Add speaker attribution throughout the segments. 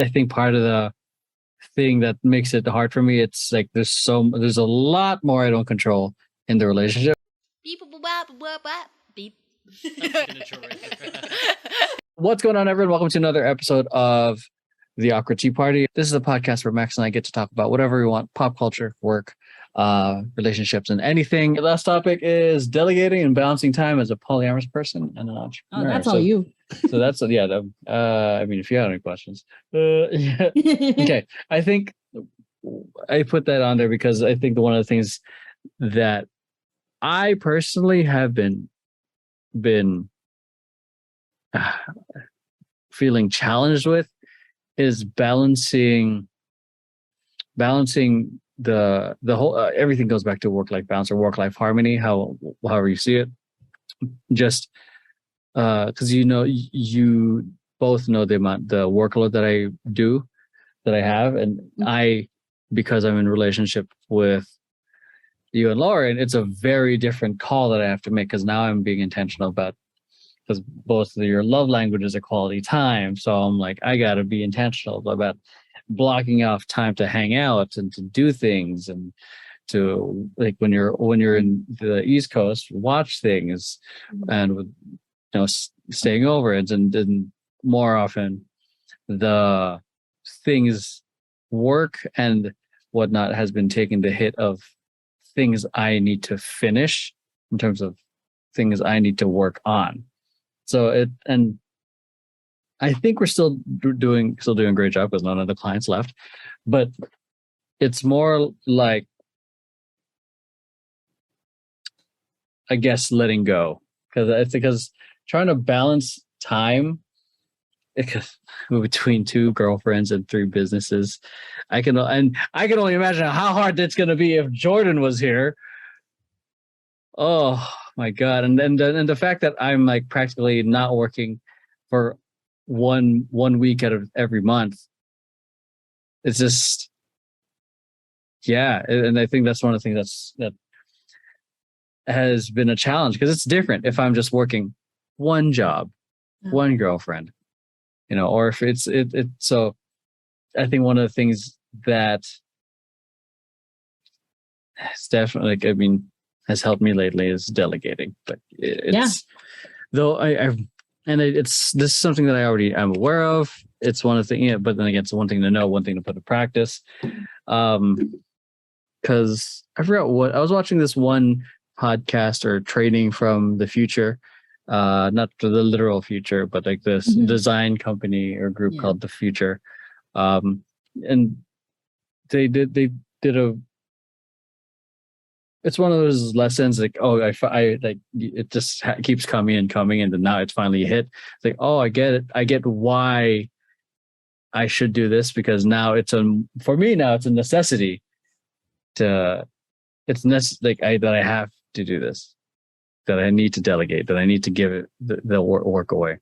Speaker 1: I think part of the thing that makes it hard for me, it's like there's a lot more I don't control in the relationship. Beep. Beep. What's going on, everyone? Welcome to another episode of The Awkward Tea Party. This is a podcast where Max and I get to talk about whatever we want: pop culture, work, relationships, and anything. The last topic is delegating and balancing time as a polyamorous person and an entrepreneur.
Speaker 2: Oh, that's all you.
Speaker 1: So that's I mean, if you have any questions, yeah. Okay. I think I put that on there because I think one of the things that I personally have been feeling challenged with is balancing the whole everything goes back to work-life balance or work-life harmony, however you see it. Just because you both know the workload that I have, and because I'm in a relationship with you and Lauren, it's a very different call that I have to make, because now I'm being intentional about, because both of your love languages are quality time. So I'm like, I got to be intentional about blocking off time to hang out and to do things, and to, like, when you're in the East Coast, watch things, and with staying over, and more often the things, work and whatnot, has been taking the hit of things I need to finish in terms of things I need to work on. So and I think we're still doing a great job because none of the clients left, but it's more like, I guess, letting go, because trying to balance time between 2 girlfriends and 3 businesses, I can only imagine how hard that's going to be if Jordan was here. Oh my God. And the fact that I'm like practically not working for one week out of every month, it's just, yeah. And I think that's one of the things that has been a challenge, because it's different if I'm just working one job, one girlfriend, or if it's so I think one of the things that has definitely, has helped me lately is delegating. But though this is something that I already am aware of. It's one of the things, but then again, it's one thing to know, one thing to put to practice. Because I forgot what I was watching, this one podcast or training from the future, not the literal future, but like this design company or group called The Future, and they did it's one of those lessons, like, I like, it just keeps coming and then now it's finally hit. It's like, oh, I get it. I get why I should do this, because now for me now it's a necessity that I have to do this, that I need to delegate, that I need to give it the work away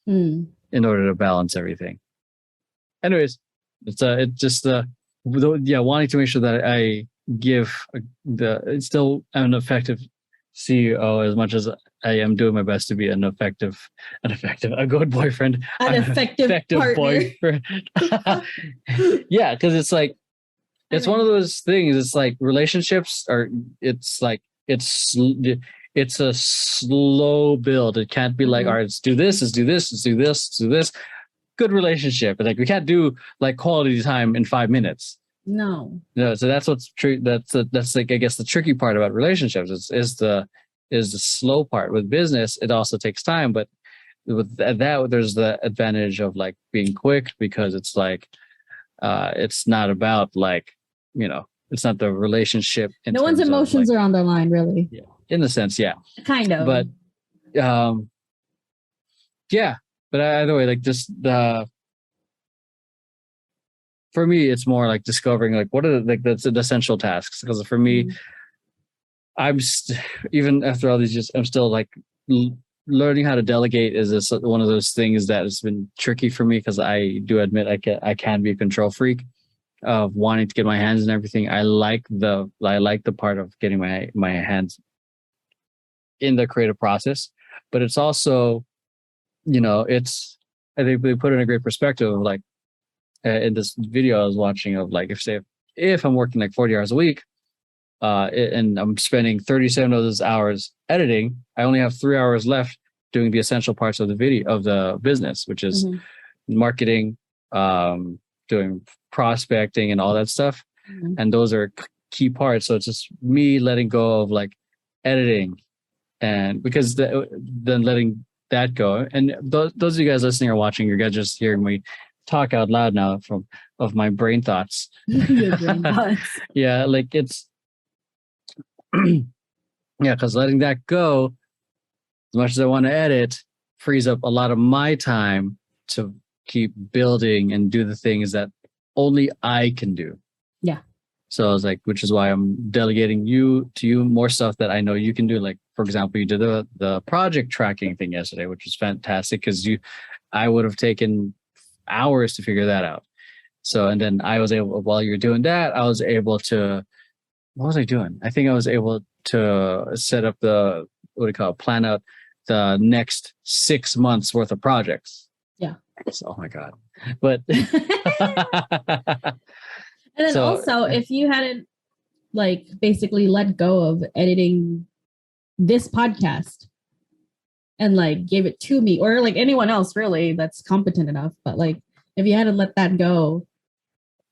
Speaker 1: in order to balance everything. Anyways, it's just wanting to make sure that I give it's still an effective CEO, as much as I am doing my best to be a good boyfriend,
Speaker 2: an effective
Speaker 1: boyfriend. Yeah, because it's like, it's one of those things. It's like relationships it's a slow build. It can't be like, all right, let's do this, let's do this, let's do this, let's do this. Good relationship. Like, we can't do like quality time in 5 minutes.
Speaker 2: No.
Speaker 1: So that's what's true. That's like, I guess, the tricky part about relationships is the slow part. With business, it also takes time, but with that, there's the advantage of like being quick, because it's like, it's not about like, it's not the relationship.
Speaker 2: No one's emotions are on the line, really.
Speaker 1: Yeah, in a sense, yeah.
Speaker 2: Kind of.
Speaker 1: But, yeah. But either way, like, just for me, it's more like discovering like what are the essential tasks. Because for me, I'm even after all these years, I'm still like learning how to delegate is one of those things that has been tricky for me, because I do admit I can be a control freak of wanting to get my hands in everything. I like the part of getting my hands in the creative process, but it's also, I think they put in a great perspective of like, in this video I was watching of like, if I'm working like 40 hours a week, and I'm spending 37 of those hours editing, I only have 3 hours left doing the essential parts of the video of the business, which is marketing, doing prospecting and all that stuff. And those are key parts. So it's just me letting go of like editing, and because then letting that go. And those of you guys listening or watching, you guys just hearing me talk out loud now of my brain thoughts.
Speaker 2: Your brain thoughts.
Speaker 1: Yeah, like it's yeah, because letting that go, as much as I want to edit, frees up a lot of my time to keep building and do the things that only I can do.
Speaker 2: Yeah.
Speaker 1: So I was like, which is why I'm delegating to you more stuff that I know you can do. Like, for example, you did the project tracking thing yesterday, which was fantastic because I would have taken hours to figure that out. So, and then I was able, while you're doing that, I was able to, what was I doing? I think I was able to set up plan out the next 6 months worth of projects.
Speaker 2: Yeah.
Speaker 1: So, oh my God. But
Speaker 2: and then also, if you hadn't like basically let go of editing this podcast and like gave it to me or like anyone else really that's competent enough, but like if you hadn't let that go,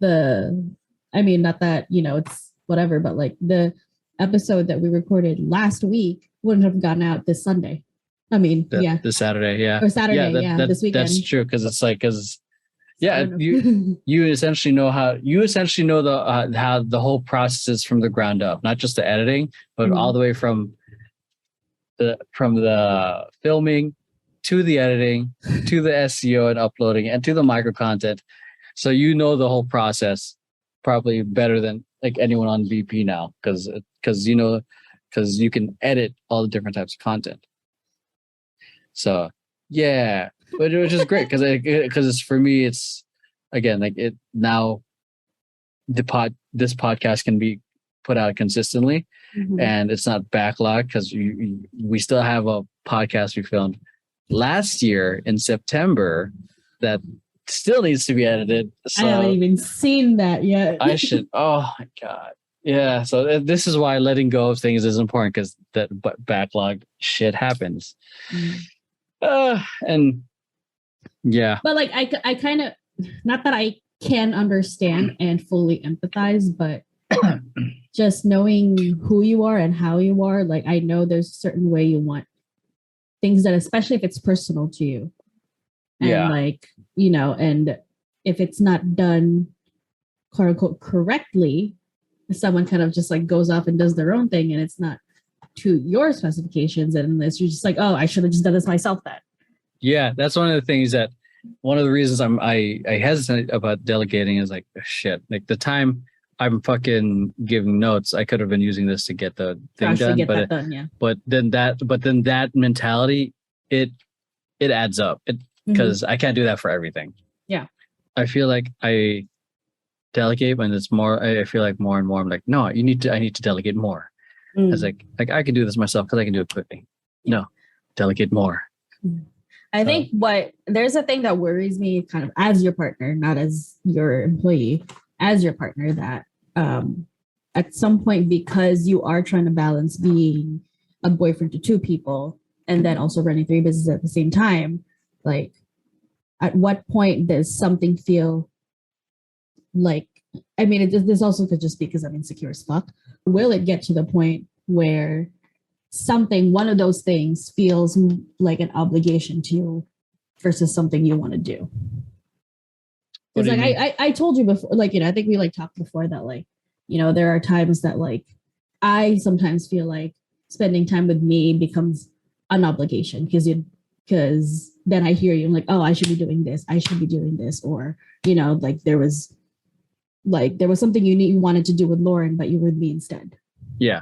Speaker 2: not that, it's whatever, but like the episode that we recorded last week wouldn't have gone out this Sunday. This Saturday, yeah. Or Saturday, this weekend.
Speaker 1: That's true, because it's like, you essentially know how the whole process is from the ground up, not just the editing, but all the way from the filming to the editing to the SEO and uploading and to the micro content. So you know the whole process probably better than like anyone on VP now, because you can edit all the different types of content. So yeah, but which is great because it's for me. It's again like it now. This podcast can be put out consistently, and it's not backlogged because we still have a podcast we filmed last year in September that still needs to be edited. So
Speaker 2: I haven't even seen that yet.
Speaker 1: I should. Oh my God. Yeah. So this is why letting go of things is important, because that backlog shit happens. And yeah.
Speaker 2: But like I kind of, not that I can understand and fully empathize, but just knowing who you are and how you are, like I know there's a certain way you want things that, especially if it's personal to you. And like, and if it's not done quote unquote correctly, someone kind of just like goes off and does their own thing and it's not to your specifications, and you're just like, oh, I should have just done this myself then. Yeah,
Speaker 1: that's one of the things that one of the reasons I hesitate about delegating is like, shit, like the time I'm fucking giving notes, I could have been using this to get the thing done. But then that mentality, it adds up. Because I can't do that for everything.
Speaker 2: Yeah.
Speaker 1: I feel like I delegate when it's more, I feel like more and more I'm like, no, I need to delegate more. It's like I can do this myself because I can do it quickly. No, delegate more.
Speaker 2: I think there's a thing that worries me kind of as your partner, not as your employee, as your partner, that at some point, because you are trying to balance being a boyfriend to two people and then also running 3 businesses at the same time, like at what point does something feel like, this also could just be because I'm insecure as fuck. Will it get to the point where one of those things feels like an obligation to you versus something you want to do? Because like I told you before, like, I think we like talked before that, like, there are times that like I sometimes feel like spending time with me becomes an obligation because then I hear you, I'm like, oh, I should be doing this. I should be doing this. Or, like there was something you wanted to do with Lauren, but you were with me instead.
Speaker 1: Yeah.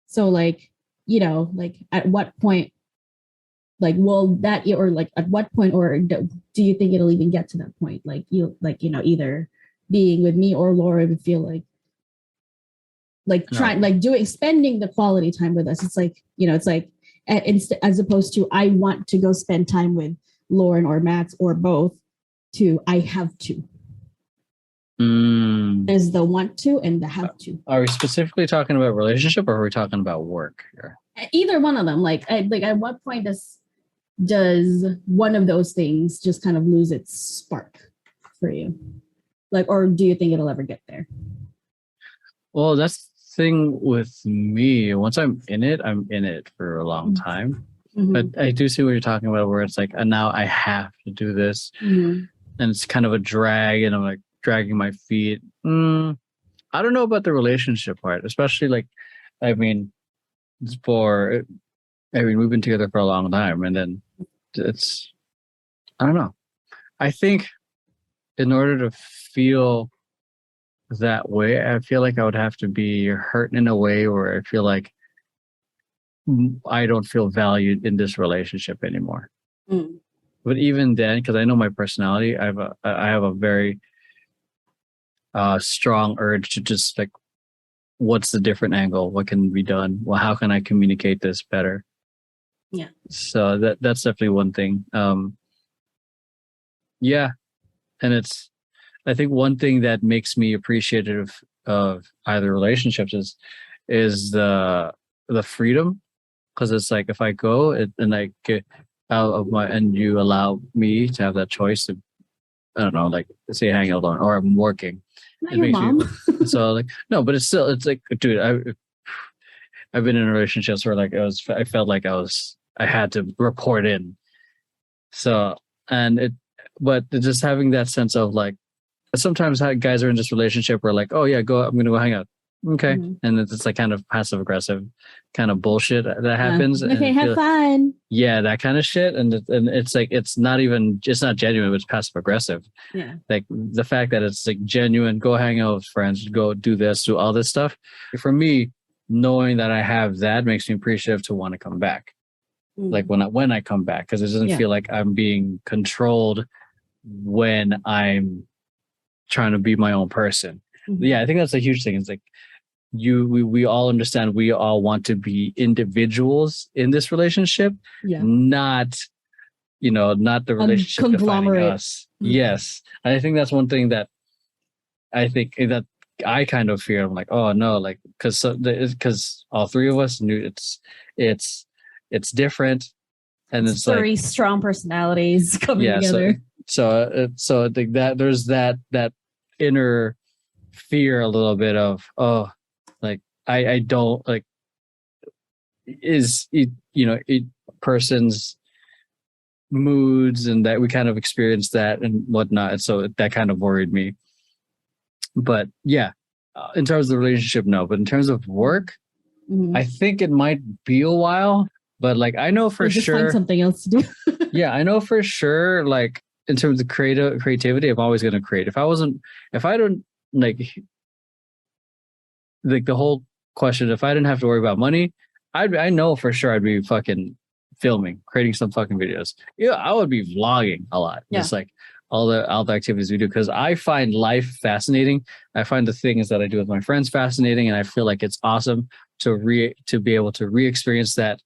Speaker 2: So like, like at what point, like, will that, or like at what point, or do you think it'll even get to that point? Like either being with me or Lauren would feel spending the quality time with us. It's like, it's like, as opposed to I want to go spend time with Lauren or Max or both, to I have to. There's the want to and the have to.
Speaker 1: Are we specifically talking about relationship, or are we talking about work here?
Speaker 2: Either one of them. Like at what point does one of those things just kind of lose its spark for you? Like, or do you think it'll ever get there?
Speaker 1: Well, that's the thing with me. Once I'm in it for a long time. Mm-hmm. But I do see what you're talking about, where it's like, and now I have to do this. Mm-hmm. And it's kind of a drag, and I'm like dragging my feet. I don't know about the relationship part, especially like, we've been together for a long time, and then I don't know. I think in order to feel that way, I feel like I would have to be hurt in a way where I feel like I don't feel valued in this relationship anymore. But even then, because I know my personality, I have a very strong urge to just like, what's the different angle? What can be done? Well, how can I communicate this better?
Speaker 2: Yeah.
Speaker 1: So that's definitely one thing. Yeah. And I think one thing that makes me appreciative of either relationships is the freedom. Because it's like, if I go and I get out of and you allow me to have that choice to, I don't know, like say hang out alone, or I'm working.
Speaker 2: Not your mom.
Speaker 1: So like, no, but it's like, dude, I've been in relationships where like I felt like I had to report in. So, but just having that sense of like, sometimes guys are in this relationship where like, oh yeah, I'm going to go hang out. Okay. Mm-hmm. And it's like kind of passive aggressive kind of bullshit that happens.
Speaker 2: Okay, have fun.
Speaker 1: Yeah, that kind of shit. And it's like, it's not genuine, but it's passive aggressive.
Speaker 2: Yeah.
Speaker 1: Like the fact that it's like genuine, go hang out with friends, go do this, do all this stuff. For me, knowing that I have that makes me appreciative to want to come back. Like when I come back, because it doesn't feel like I'm being controlled when I'm trying to be my own person. Mm-hmm. Yeah, I think that's a huge thing. It's like we all understand, we all want to be individuals in this relationship, not the relationship defining us. Mm-hmm. Yes. And I think that's one thing that I think that I kind of fear. I'm like, oh no, like because all three of us knew it's different, and it's
Speaker 2: very
Speaker 1: like
Speaker 2: strong personalities coming together.
Speaker 1: So I think that there's that inner fear a little bit of, oh, like I don't like person's moods, and that we kind of experience that and whatnot. And so that kind of worried me. But yeah, in terms of the relationship, no. But in terms of work, I think it might be a while. But like I know for sure,
Speaker 2: find something else to do.
Speaker 1: Yeah, I know for sure. Like in terms of creativity, I'm always going to create. If I don't like the whole question, if I didn't have to worry about money, I know for sure I'd be fucking filming, creating some fucking videos. Yeah, I would be vlogging a lot. Yeah. Just like all the activities we do, because I find life fascinating. I find the things that I do with my friends fascinating, and I feel like it's awesome to be able to re-experience that,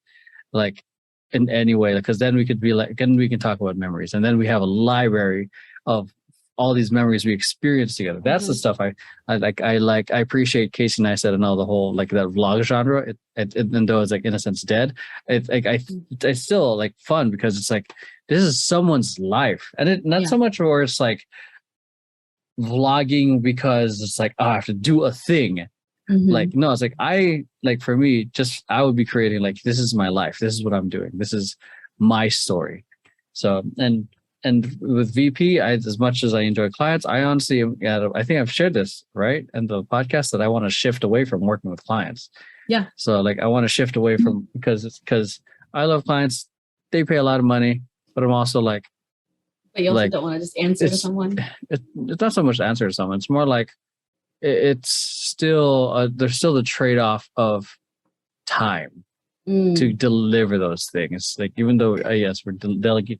Speaker 1: like in any way, because then we can talk about memories, and then we have a library of all these memories we experienced together. That's the stuff I like. I appreciate Casey and I said, and all the whole like that vlog genre. Even though it's like in a sense dead, it's still like fun, because it's like this is someone's life, and it not so much where it's like vlogging because it's like, oh, I have to do a thing. Like no, it's like for me, just I would be creating like, this is my life, this is what I'm doing, this is my story. So and with VP, as much as I enjoy clients, I honestly I think I've shared this right in the podcast that I want to shift away from working with clients.
Speaker 2: Yeah.
Speaker 1: So like I want to shift away from, because I love clients, they pay a lot of money, but I'm also like,
Speaker 2: but you also don't want to just answer to someone.
Speaker 1: It's not so much to answer to someone. It's more like it's still there's still the trade-off of time to deliver those things. Like even though yes, we're delegating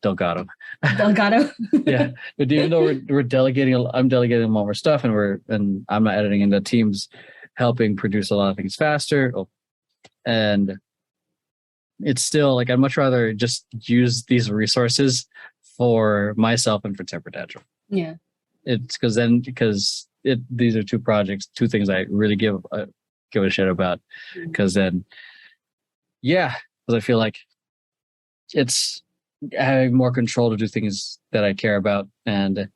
Speaker 1: Delgado. Yeah, but even though we're delegating, I'm delegating more stuff, and I'm not editing, and the team's helping produce a lot of things faster. And it's still like I'd much rather just use these resources for myself and for Temper Tantrum.
Speaker 2: Yeah.
Speaker 1: it's because these are two projects, two things I really give a shit about. Because then, yeah, because I feel like it's having more control to do things that I care about, and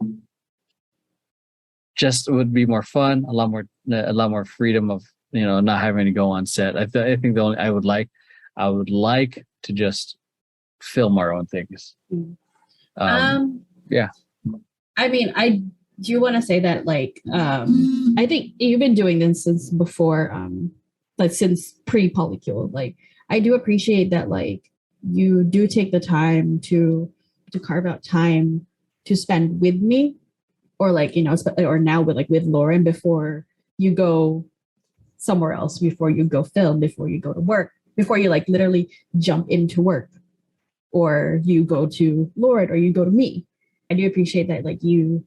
Speaker 1: just would be more fun, a lot more freedom of not having to go on set. I think the only I would like to just film our own things. Yeah.
Speaker 2: I mean, I do want to say that, like, I think you've been doing this since before, like since pre-Polycule. Like, I do appreciate that, like, you do take the time to carve out time to spend with me, or like, or now with Lauren before you go somewhere else, before you go film, before you go to work, before you like literally jump into work, or you go to Lauren or you go to me. I do appreciate that, like, you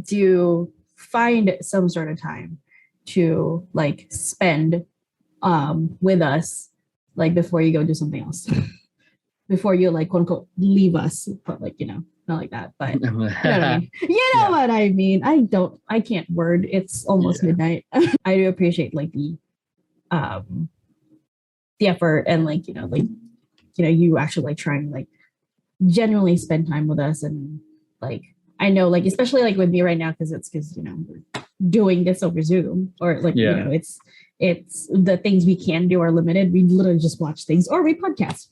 Speaker 2: do find some sort of time to like spend with us, like before you go do something else, before you like quote unquote leave us, but like not like that, but you know what I mean. What I mean. I can't word. It's almost midnight. I do appreciate like the effort, and like you actually like trying like genuinely spend time with us. And like I know, like, especially like with me right now, because we're doing this over Zoom, or like it's the things we can do are limited. We literally just watch things or we podcast.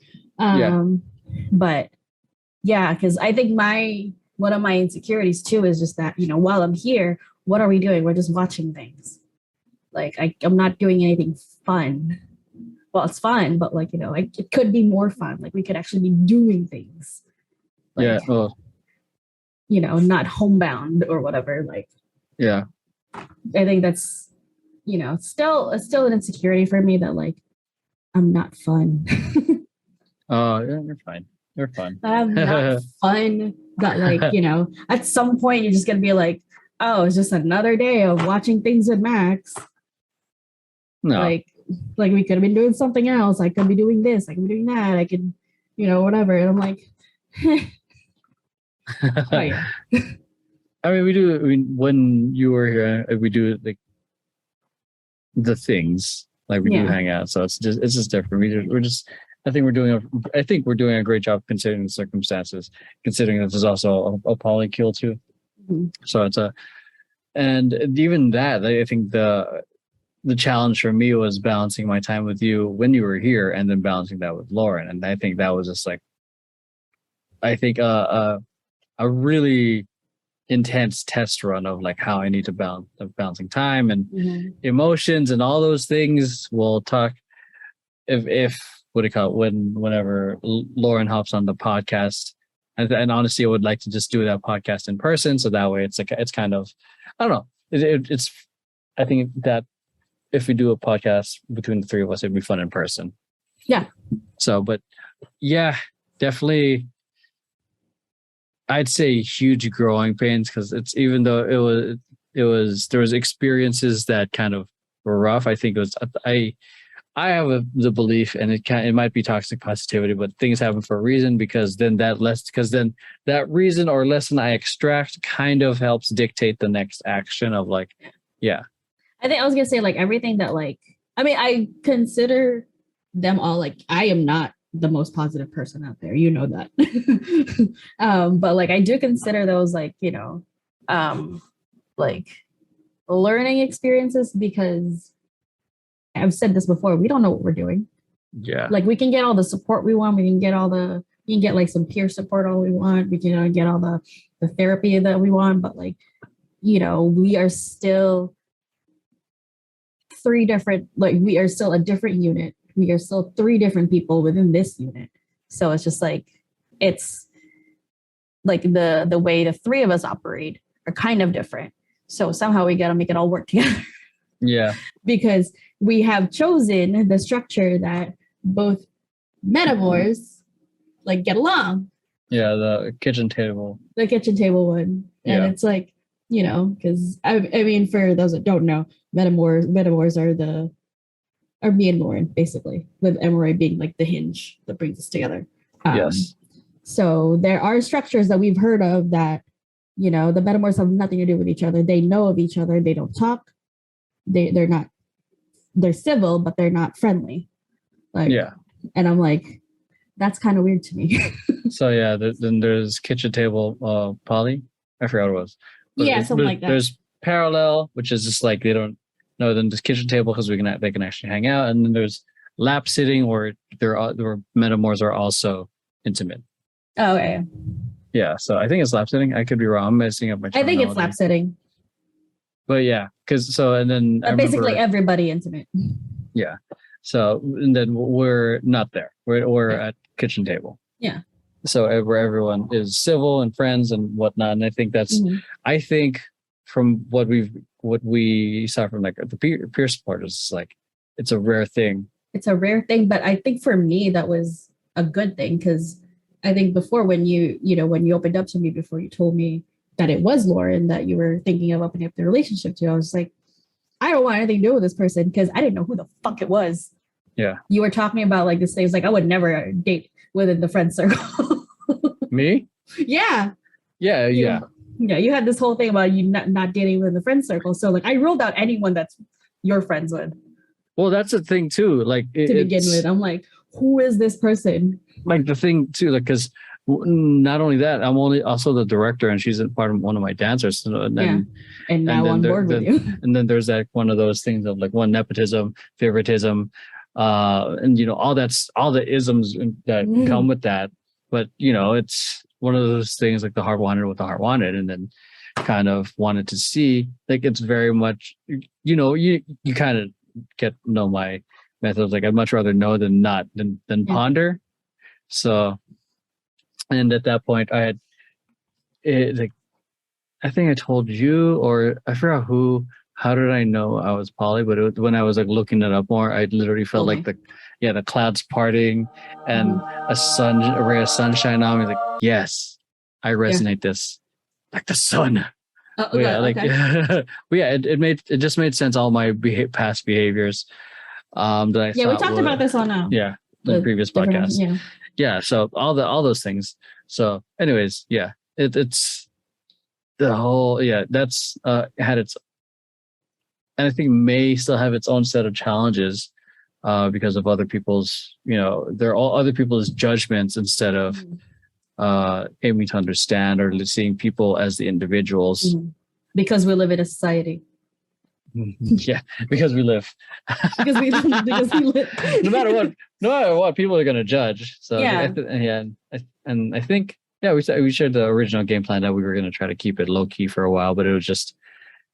Speaker 2: But yeah, because I think one of my insecurities too is just that, while I'm here, what are we doing? We're just watching things. Like I'm not doing anything fun. Well, it's fun, but like, like it could be more fun. Like we could actually be doing things. Like, not homebound or whatever. Like,
Speaker 1: yeah,
Speaker 2: I think that's, still an insecurity for me, that like, I'm not fun.
Speaker 1: Oh, yeah, you're fine. You're fun.
Speaker 2: I'm not fun. That like, at some point you're just going to be like, oh, it's just another day of watching things with Max.
Speaker 1: No.
Speaker 2: Like we could have been doing something else. I could be doing this. I could be doing that. I could, whatever. And I'm like, oh yeah.
Speaker 1: I mean, we do. I mean, when you were here, we do like the things, like we do hang out. So it's just different. I think we're doing a great job considering the circumstances. Considering that there's also a Polycule too. Mm-hmm. So and even that, I think the challenge for me was balancing my time with you when you were here, and then balancing that with Lauren. And I think that was just like, a really intense test run of like how I need to balance balancing time and emotions and all those things. We'll talk if what do you call it, whenever Lauren hops on the podcast. And honestly, I would like to just do that podcast in person, so that way it's kind of, I don't know. It's I think that if we do a podcast between the three of us, it'd be fun in person.
Speaker 2: Yeah.
Speaker 1: So, but yeah, definitely, I'd say huge growing pains, because it's, even though there was experiences that kind of were rough. I think it was, I have the belief, and it might be toxic positivity, but things happen for a reason, because then that reason or lesson I extract kind of helps dictate the next action of like, yeah.
Speaker 2: I think I was gonna say, like, everything that, like, I mean, I consider them all, like, I am not the most positive person out there, that. But like I do consider those like, like learning experiences, because I've said this before, we don't know what we're doing.
Speaker 1: Yeah.
Speaker 2: Like we can get all the support we want. We can get like some peer support all we want. We can get all the therapy that we want. But like, we are still we are still a different unit. We are still three different people within this unit. So it's just like, it's like the way the three of us operate are kind of different. So somehow we got to make it all work together.
Speaker 1: Yeah.
Speaker 2: Because we have chosen the structure that both metaphors like get along.
Speaker 1: Yeah, the kitchen table
Speaker 2: one. And it's like, because I mean, for those that don't know, metaphors are me and Lauren, basically, with Emeroy being like the hinge that brings us together.
Speaker 1: Yes.
Speaker 2: So there are structures that we've heard of that You know, the metamors have nothing to do with each other. They know of each other. They don't talk. They're not. They're civil, but they're not friendly. Like,
Speaker 1: Yeah.
Speaker 2: And I'm like, that's kind of weird to me.
Speaker 1: So yeah, then there's kitchen table poly. I forgot what it was. But
Speaker 2: yeah, something like that.
Speaker 1: There's parallel, which is just like they don't know. Then there's kitchen table because they can actually hang out, and then there's lap sitting where their metamors are also intimate.
Speaker 2: Oh, yeah.
Speaker 1: Yeah, so I think it's lap sitting. I could be wrong. I'm messing up my
Speaker 2: I think it's lap sitting.
Speaker 1: But yeah, because so and then
Speaker 2: basically everybody intimate.
Speaker 1: Yeah. So and then we're not there. We're at kitchen table.
Speaker 2: Yeah.
Speaker 1: So where everyone is civil and friends and whatnot. And I think that's I think from what we saw from like the peer support is like it's a rare thing.
Speaker 2: It's a rare thing, but I think for me that was a good thing because I think before when you opened up to me before you told me that it was Lauren that you were thinking of opening up the relationship to, I was like, I don't want anything to do with this person because I didn't know who the fuck it was.
Speaker 1: Yeah.
Speaker 2: You were talking about like this thing. It's like I would never date within the friend circle.
Speaker 1: Me?
Speaker 2: Yeah.
Speaker 1: Yeah. Yeah.
Speaker 2: Yeah. You had this whole thing about you not dating within the friend circle. So like I ruled out anyone that's you're friends with.
Speaker 1: Well, that's the thing too. Like
Speaker 2: to begin with, I'm like, who is this person?
Speaker 1: Like the thing too, like because not only that, I'm also the director, and she's part of one of my dancers. So, and
Speaker 2: now on board with you.
Speaker 1: And then there's that one of those things of like nepotism, favoritism, and all the isms that come with that. But it's one of those things like the heart wanted what the heart wanted, and then kind of wanted to see like it's very much you kind of get know my methods. Like I'd much rather know than not than ponder. So, and at that point, I had like I think I told you, or I forgot who. How did I know I was poly? But when I was like looking it up more, I literally felt like the clouds parting and a ray of sunshine on me. Like yes, I resonate this like the sun.
Speaker 2: Oh, okay.
Speaker 1: But yeah, it just made sense. All my past behaviors that I
Speaker 2: we talked about this on
Speaker 1: the previous podcast. Yeah, so all those things. So anyways, yeah, it's the whole that's had its, and I think may still have its own set of challenges because of other people's they're all other people's judgments instead of aiming to understand or seeing people as the individuals.
Speaker 2: Because we live in a society.
Speaker 1: Yeah, because we live.
Speaker 2: because we live.
Speaker 1: no matter what, people are going to judge. So and I think we shared the original game plan that we were going to try to keep it low key for a while, but it just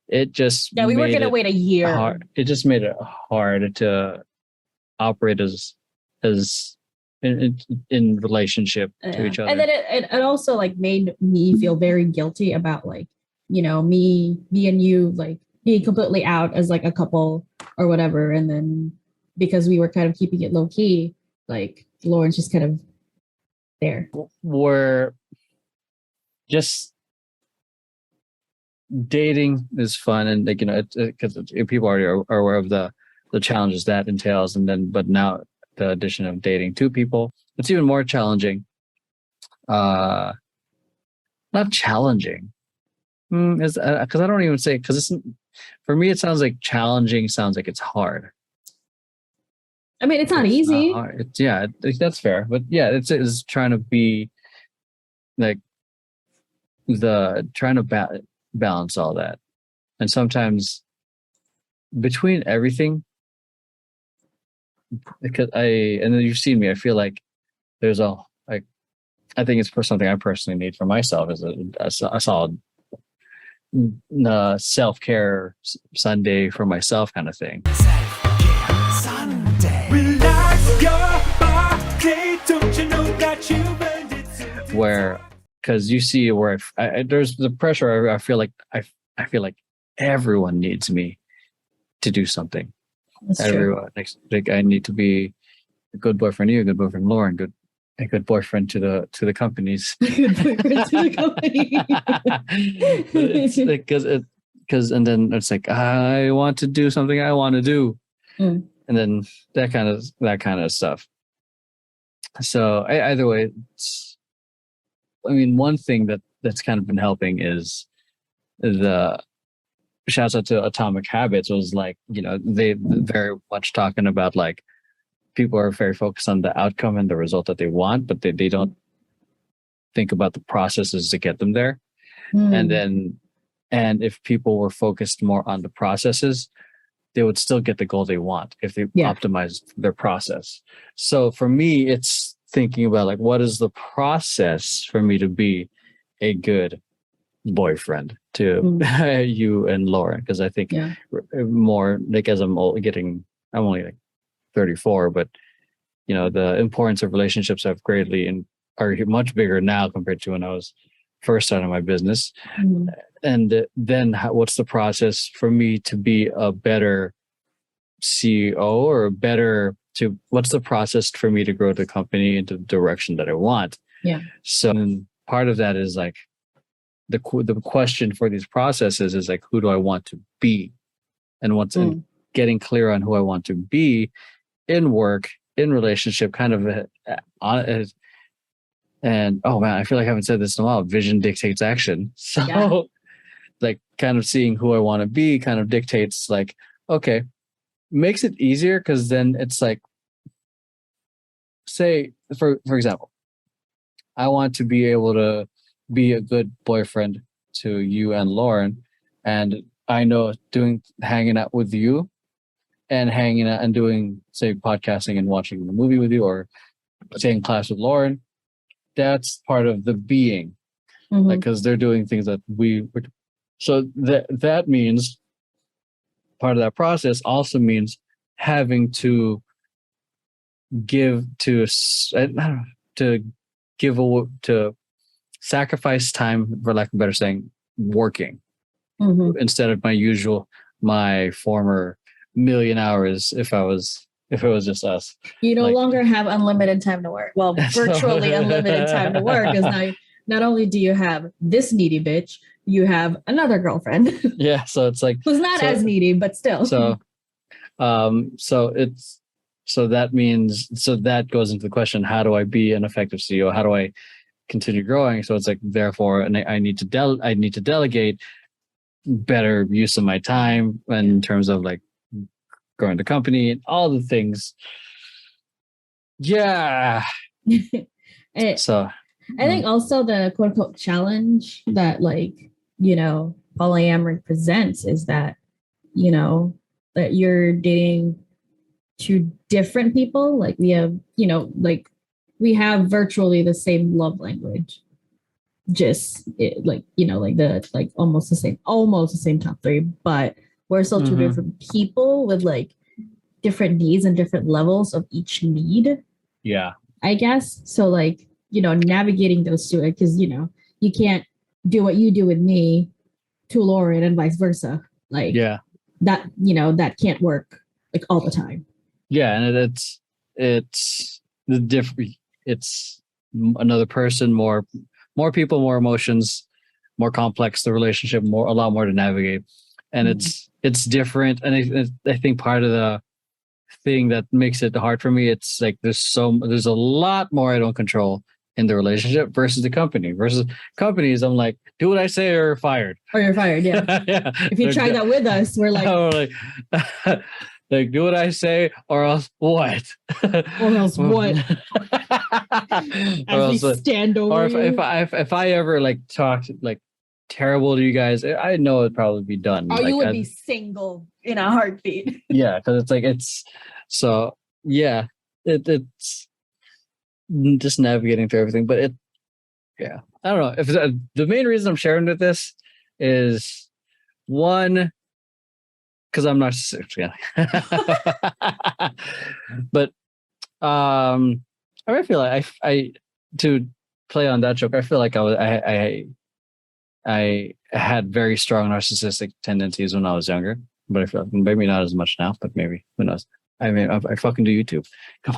Speaker 2: we were going to wait a year.
Speaker 1: It just made it hard to operate as in relationship to each other.
Speaker 2: And then it also like made me feel very guilty about like me and you like being completely out as like a couple or whatever, and then because we were kind of keeping it low key, like Lauren's just kind of there.
Speaker 1: We're just dating is fun, and like because people already are aware of the challenges that entails, and then but now the addition of dating two people, it's even more challenging. Not challenging, because I don't even say because it's. For me, it sounds like challenging. Sounds like it's hard.
Speaker 2: I mean, it's not easy.
Speaker 1: That's fair. But yeah, it's trying to be like trying to balance all that, and sometimes between everything, and then you've seen me. I feel like there's I think it's for something I personally need for myself is a solid self-care Sunday for myself kind of thing.
Speaker 3: Self-care Sunday. Relax your body, don't you know that you've earned it?
Speaker 1: Where, because you see where there's the pressure. I feel like everyone needs me to do something.
Speaker 2: That's
Speaker 1: everyone true. Like I need to be a good boyfriend, a good boyfriend, Lauren, a good boyfriend to the companies.
Speaker 2: Good boyfriend to the company.
Speaker 1: Because and then it's like I want to do something I want to do, and then that kind of stuff. So either way, one thing that that's kind of been helping is the shouts out to Atomic Habits was like, they very much talking about like people are very focused on the outcome and the result that they want, but they don't think about the processes to get them there. And if people were focused more on the processes, they would still get the goal they want if they optimized their process. So for me, it's thinking about like, what is the process for me to be a good boyfriend to you and Lauren? Because I think more like as I'm only like 34, but the importance of relationships have greatly and are much bigger now compared to when I was first starting my business. And then what's the process for me to be a better CEO or what's the process for me to grow the company into the direction that I want?
Speaker 2: Yeah.
Speaker 1: So part of that is like the question for these processes is like, who do I want to be? And and getting clear on who I want to be in work, in relationship, kind of and oh man, I feel like I haven't said this in a while. Vision dictates action. So like kind of seeing who I want to be kind of dictates like, okay, makes it easier because then it's like, say, for example, I want to be able to be a good boyfriend to you and Lauren. And I know hanging out with you and hanging out and doing, say, podcasting and watching the movie with you or taking class with Lauren, that's part of the being. Like, because they're doing things that so that means part of that process also means having to sacrifice time, for lack of a better saying, working instead of my former million hours if it was just us.
Speaker 2: You no longer have unlimited time to work. Well, virtually unlimited time to work, because now not only do you have this needy bitch, you have another girlfriend.
Speaker 1: Yeah, so it's like
Speaker 2: who's not as needy, but still.
Speaker 1: So that goes into the question: how do I be an effective CEO? How do I continue growing? So it's like, therefore, and I need to delegate better use of my time in terms of like growing the company and all the things. Yeah. So
Speaker 2: I think also the quote unquote challenge that polyamory presents is that, that you're dating two different people. Like we have, we have virtually the same love language. Just almost the same top three, but we're still two different people with like different needs and different levels of each need.
Speaker 1: Yeah.
Speaker 2: I guess. So like, navigating those two, because, you can't do what you do with me to Lauren and vice versa. Like, that, that can't work like all the time. Yeah.
Speaker 1: And it's another person, more people, more emotions, more complex, the relationship, a lot more to navigate. And it's different. And I think part of the thing that makes it hard for me, it's like there's a lot more I don't control in the relationship versus the company. Versus companies, I'm like, do what I say or you're fired.
Speaker 2: Or you're fired, yeah.
Speaker 1: Yeah.
Speaker 2: If you try that with us, we're like,
Speaker 1: like do what I say or else what?
Speaker 2: Or else what? As we stand over you.
Speaker 1: If I ever like talked like terrible to you guys, I know it'd probably be done.
Speaker 2: Oh, you would be single in a heartbeat.
Speaker 1: Yeah, because it's like it's just navigating through everything. But I don't know if the main reason I'm sharing with this is one, because I'm narcissistic. But I feel like I to play on that joke, I feel like I had very strong narcissistic tendencies when I was younger, but I feel like maybe not as much now, but maybe, who knows? I mean, I fucking do YouTube. Come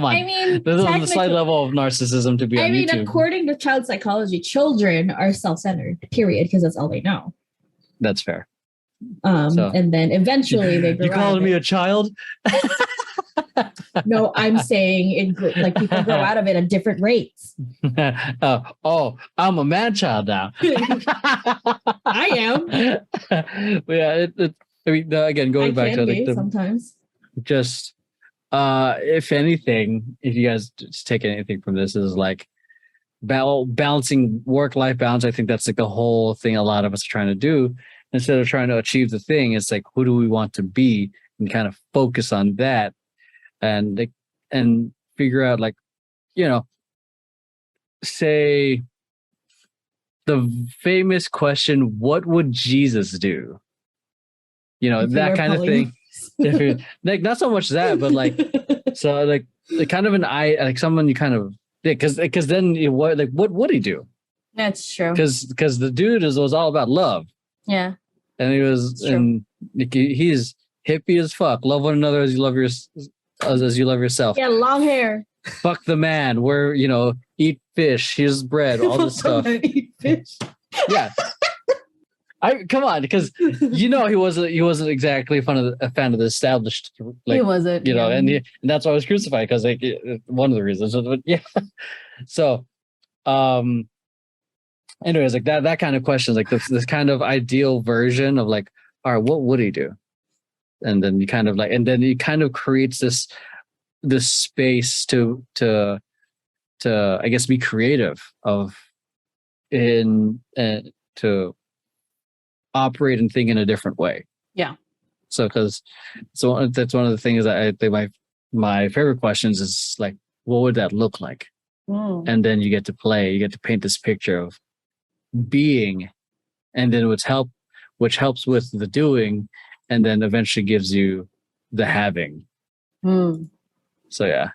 Speaker 1: on. I mean, there's a slight level of narcissism to be on YouTube.
Speaker 2: According to child psychology, children are self-centered, period, because that's all they know.
Speaker 1: That's fair.
Speaker 2: And then eventually they grow.
Speaker 1: You calling me a child?
Speaker 2: No, I'm saying like people grow out of it at different rates.
Speaker 1: Oh, I'm a man child now.
Speaker 2: I am.
Speaker 1: But yeah, I mean, again, going back to like
Speaker 2: sometimes.
Speaker 1: Just if anything, if you guys just take anything from this, is like balancing work-life balance. I think that's like the whole thing a lot of us are trying to do. Instead of trying to achieve the thing, it's like, who do we want to be, and kind of focus on that, and figure out, like, say the famous question, what would Jesus do? That kind of thing. If like, not so much that, but like, so like kind of like someone you kind of, because then what would he do?
Speaker 4: That's true.
Speaker 1: Because the dude was all about love.
Speaker 4: Yeah.
Speaker 1: And he's hippie as fuck. Love one another as you love yourself.
Speaker 2: Yeah, long hair.
Speaker 1: Fuck the man. We're eat fish. Here's bread. All this stuff.
Speaker 2: Eat fish.
Speaker 1: Yeah. Come on, because he wasn't exactly a fan of the established. Like,
Speaker 4: he wasn't.
Speaker 1: And that's why I was crucified, because like one of the reasons. But yeah. So, anyways, like that kind of questions, like this kind of ideal version of like, all right, what would he do? And then you kind of like, and then it kind of creates this space to I guess be creative to operate and think in a different way.
Speaker 4: Yeah.
Speaker 1: So that's one of the things that I think my favorite questions is like, what would that look like? And then you get to paint this picture of being, and then which helps with the doing, and then eventually gives you the having. So yeah.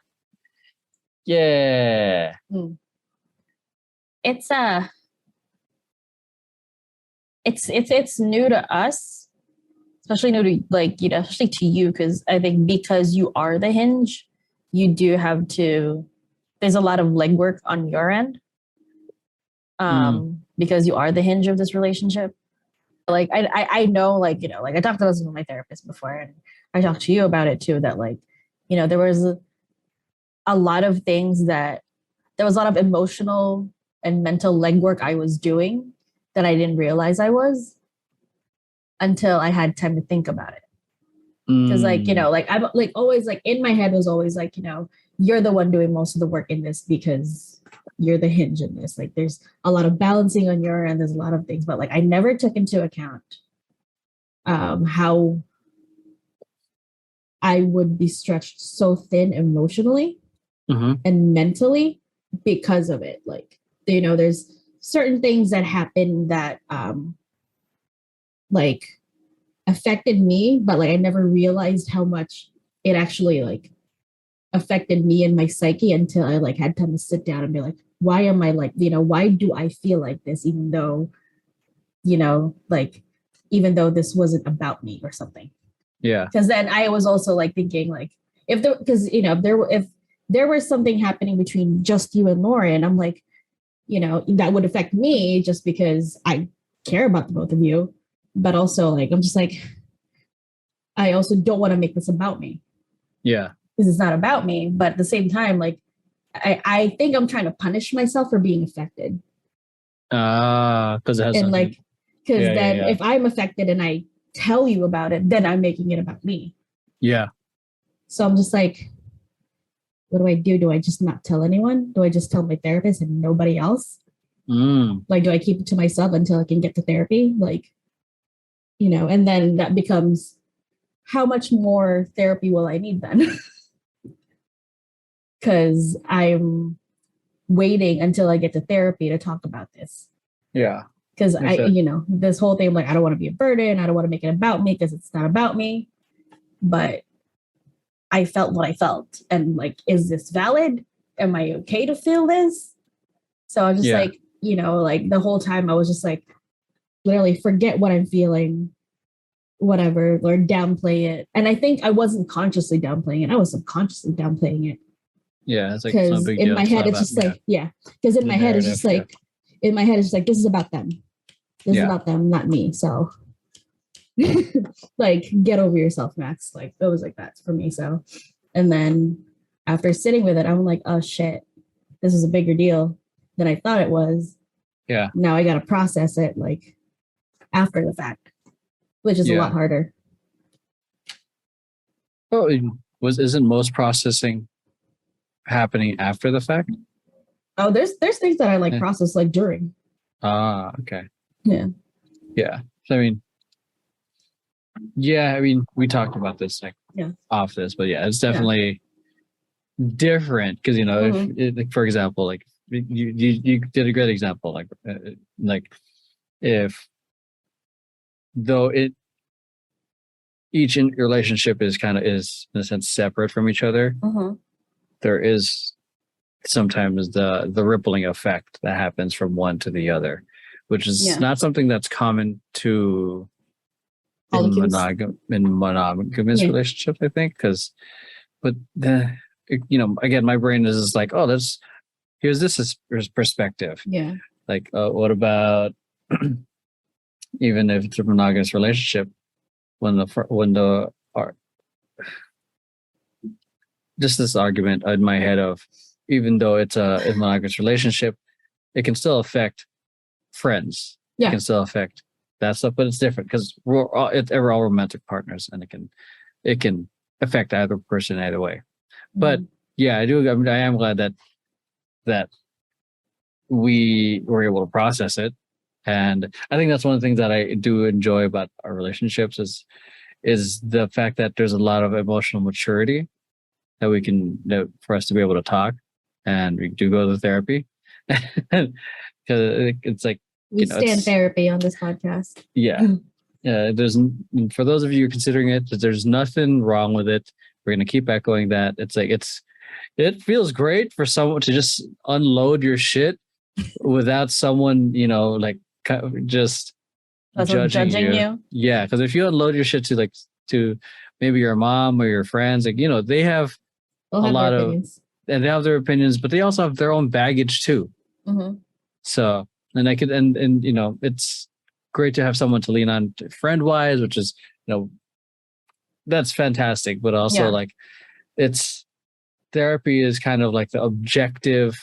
Speaker 4: It's new to us, especially new to especially to you, because I think because you are the hinge, you do have to. There's a lot of legwork on your end, because you are the hinge of this relationship. Like I know, like I talked about this with my therapist before, and I talked to you about it too. That there was a lot of things there was a lot of emotional and mental legwork I was doing that I didn't realize I was until I had time to think about it. Because I'm like always like in my head was always like, you're the one doing most of the work in this because you're the hinge in this. Like there's a lot of balancing on your end. There's a lot of things, but like I never took into account how I would be stretched so thin emotionally and mentally because of it. Like, there's certain things that happen that like affected me, but like I never realized how much it actually like affected me and my psyche until I like had time to sit down and be like, why am I like, why do I feel like this, even though this wasn't about me or something.
Speaker 1: Yeah.
Speaker 2: Because then I was also like thinking like if there was something happening between just you and Lauren, I'm like, that would affect me just because I care about the both of you. But also like, I'm just like, I also don't want to make this about me.
Speaker 1: Yeah.
Speaker 2: Because it's not about me. But at the same time, like, I think I'm trying to punish myself for being affected.
Speaker 1: Because it has
Speaker 2: and like, because
Speaker 1: yeah.
Speaker 2: if I'm affected and I tell you about it, then I'm making it about me.
Speaker 1: Yeah.
Speaker 2: So I'm just like, what do I do? Do I just not tell anyone? Do I just tell my therapist and nobody else? Like, do I keep it to myself until I can get to therapy? Like, and then that becomes, how much more therapy will I need then? Because I'm waiting until I get to therapy to talk about this.
Speaker 1: Yeah.
Speaker 2: Because this whole thing, like, I don't want to be a burden. I don't want to make it about me because it's not about me. But I felt what I felt. And like, is this valid? Am I okay to feel this? So I was just like, like the whole time I was just like, literally forget what I'm feeling, whatever, or downplay it. And I think I wasn't consciously downplaying it. I was subconsciously downplaying it.
Speaker 1: Yeah. It's like,
Speaker 2: because in my head, it's just like, because in my head, it's just like, in my head, it's like, this is about them. This is about them, not me. So like, get over yourself, Max. Like, it was like that for me. So And then after sitting with it, I'm like, oh shit, this is a bigger deal than I thought it was.
Speaker 1: Yeah.
Speaker 2: Now I got to process it like after the fact, which is a lot harder.
Speaker 1: Oh, isn't most processing happening after the fact?
Speaker 2: Oh, there's things that I like process like during.
Speaker 1: Ah, okay.
Speaker 2: Yeah.
Speaker 1: Yeah. So, we talked about this like off this, but it's definitely different because if, for example, like you did a great example, like if though each relationship is in a sense separate from each other, there is sometimes the rippling effect that happens from one to the other, which is not something that's common to in monogamous relationships, I think, but again, my brain is just like, oh, here's this perspective.
Speaker 2: Yeah.
Speaker 1: Like, what about even if it's a monogamous relationship, just this argument in my head of, even though it's a monogamous relationship, it can still affect friends.
Speaker 2: Yeah.
Speaker 1: It can still affect that stuff, but it's different because we're all romantic partners, and it can affect either person either way. But I do. I am glad that we were able to process it, and I think that's one of the things that I do enjoy about our relationships is the fact that there's a lot of emotional maturity that for us to be able to talk, and we do go to therapy because it's like
Speaker 2: we stand therapy on this podcast.
Speaker 1: Yeah. There's, for those of you considering it, there's nothing wrong with it. We're gonna keep echoing that. It's like it feels great for someone to just unload your shit without someone just judging you. Yeah, because if you unload your shit to maybe your mom or your friends, they have a lot of opinions. And they have their opinions, but they also have their own baggage too. So, and it's great to have someone to lean on friend wise, which is, that's fantastic. But also it's therapy is kind of like the objective,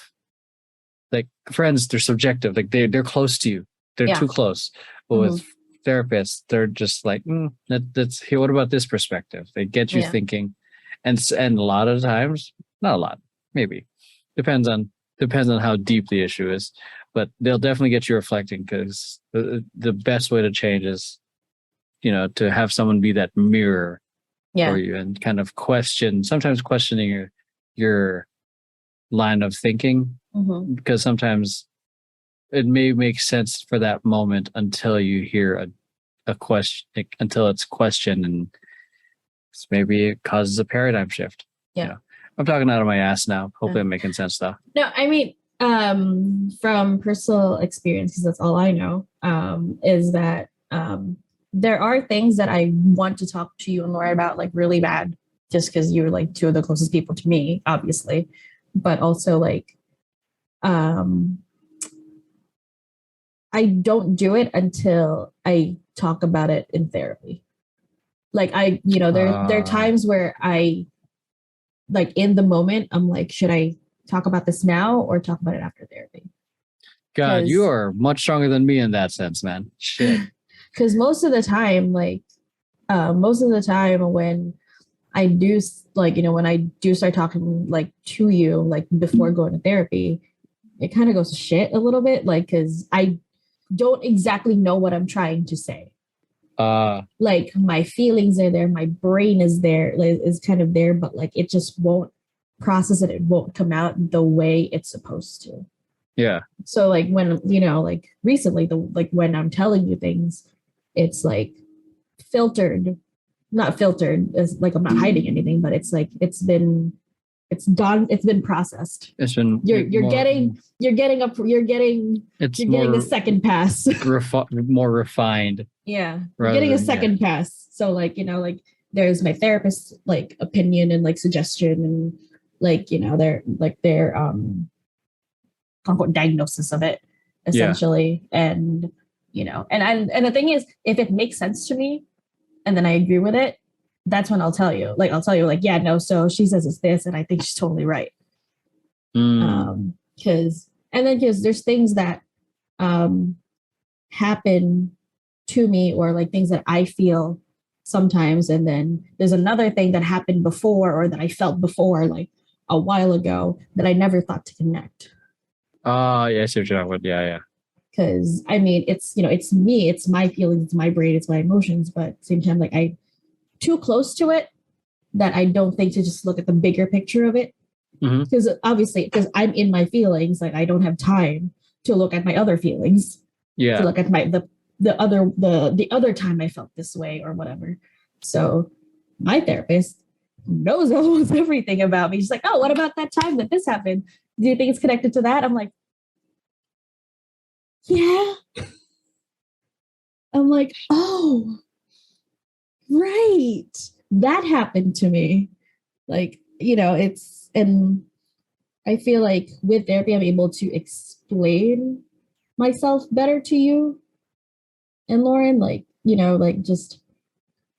Speaker 1: like friends, they're subjective. Like they're close to you. They're too close. But with therapists, they're just like, that's here. What about this perspective? They get you thinking. And a lot of times, not a lot, maybe depends on how deep the issue is, but they'll definitely get you reflecting, because the best way to change is, to have someone be that mirror for you and kind of sometimes questioning your line of thinking, because sometimes it may make sense for that moment until you hear a question, until it's questioned, and maybe it causes a paradigm shift. I'm talking out of my ass now. Hopefully I'm making sense though.
Speaker 2: No, I mean, from personal experience, because that's all I know, is that there are things that I want to talk to you and Laura about, like really bad, just because you're like two of the closest people to me, obviously, but also like I don't do it until I talk about it in therapy. Like there are times where I, like in the moment, I'm like, should I talk about this now or talk about it after therapy?
Speaker 1: God, you are much stronger than me in that sense, man. Shit.
Speaker 2: Because most of the time when I do, when I do start talking like to you, like before going to therapy, it kind of goes to shit a little bit, like, because I don't exactly know what I'm trying to say. Like my feelings are there, my brain is there, is kind of there, but like it just won't process it. It won't come out the way it's supposed to.
Speaker 1: Yeah. So
Speaker 2: like when, like recently, when I'm telling you things, it's like not filtered, as like I'm not hiding anything, but it's like it's been processed.
Speaker 1: It's been
Speaker 2: you're getting a second pass.
Speaker 1: More refined.
Speaker 2: Yeah. You're getting a second pass. So like, there's my therapist's like opinion and like suggestion, and like, their diagnosis of it essentially. And and the thing is, if it makes sense to me and then I agree with it,
Speaker 4: that's when I'll tell you. Like, I'll tell you, like, yeah, no, so she says it's this, and I think she's totally right. Because there's things that happen to me, or like things that I feel sometimes, and then there's another thing that happened before, or that I felt before, like a while ago, that I never thought to connect.
Speaker 1: Yeah, I see what you're talking about. Yeah.
Speaker 4: Because I mean, it's, it's me, it's my feelings, it's my brain, it's my emotions, but at the same time, like, I too close to it that I don't think to just look at the bigger picture of it. Because obviously, because I'm in my feelings, like, I don't have time to look at my other feelings.
Speaker 1: Yeah.
Speaker 4: To look at the other time I felt this way or whatever. So my therapist knows almost everything about me. She's like, oh, what about that time that this happened? Do you think it's connected to that? I'm like, yeah. I'm like, oh, right. That happened to me. Like, and I feel like with therapy, I'm able to explain myself better to you and Lauren, like, like just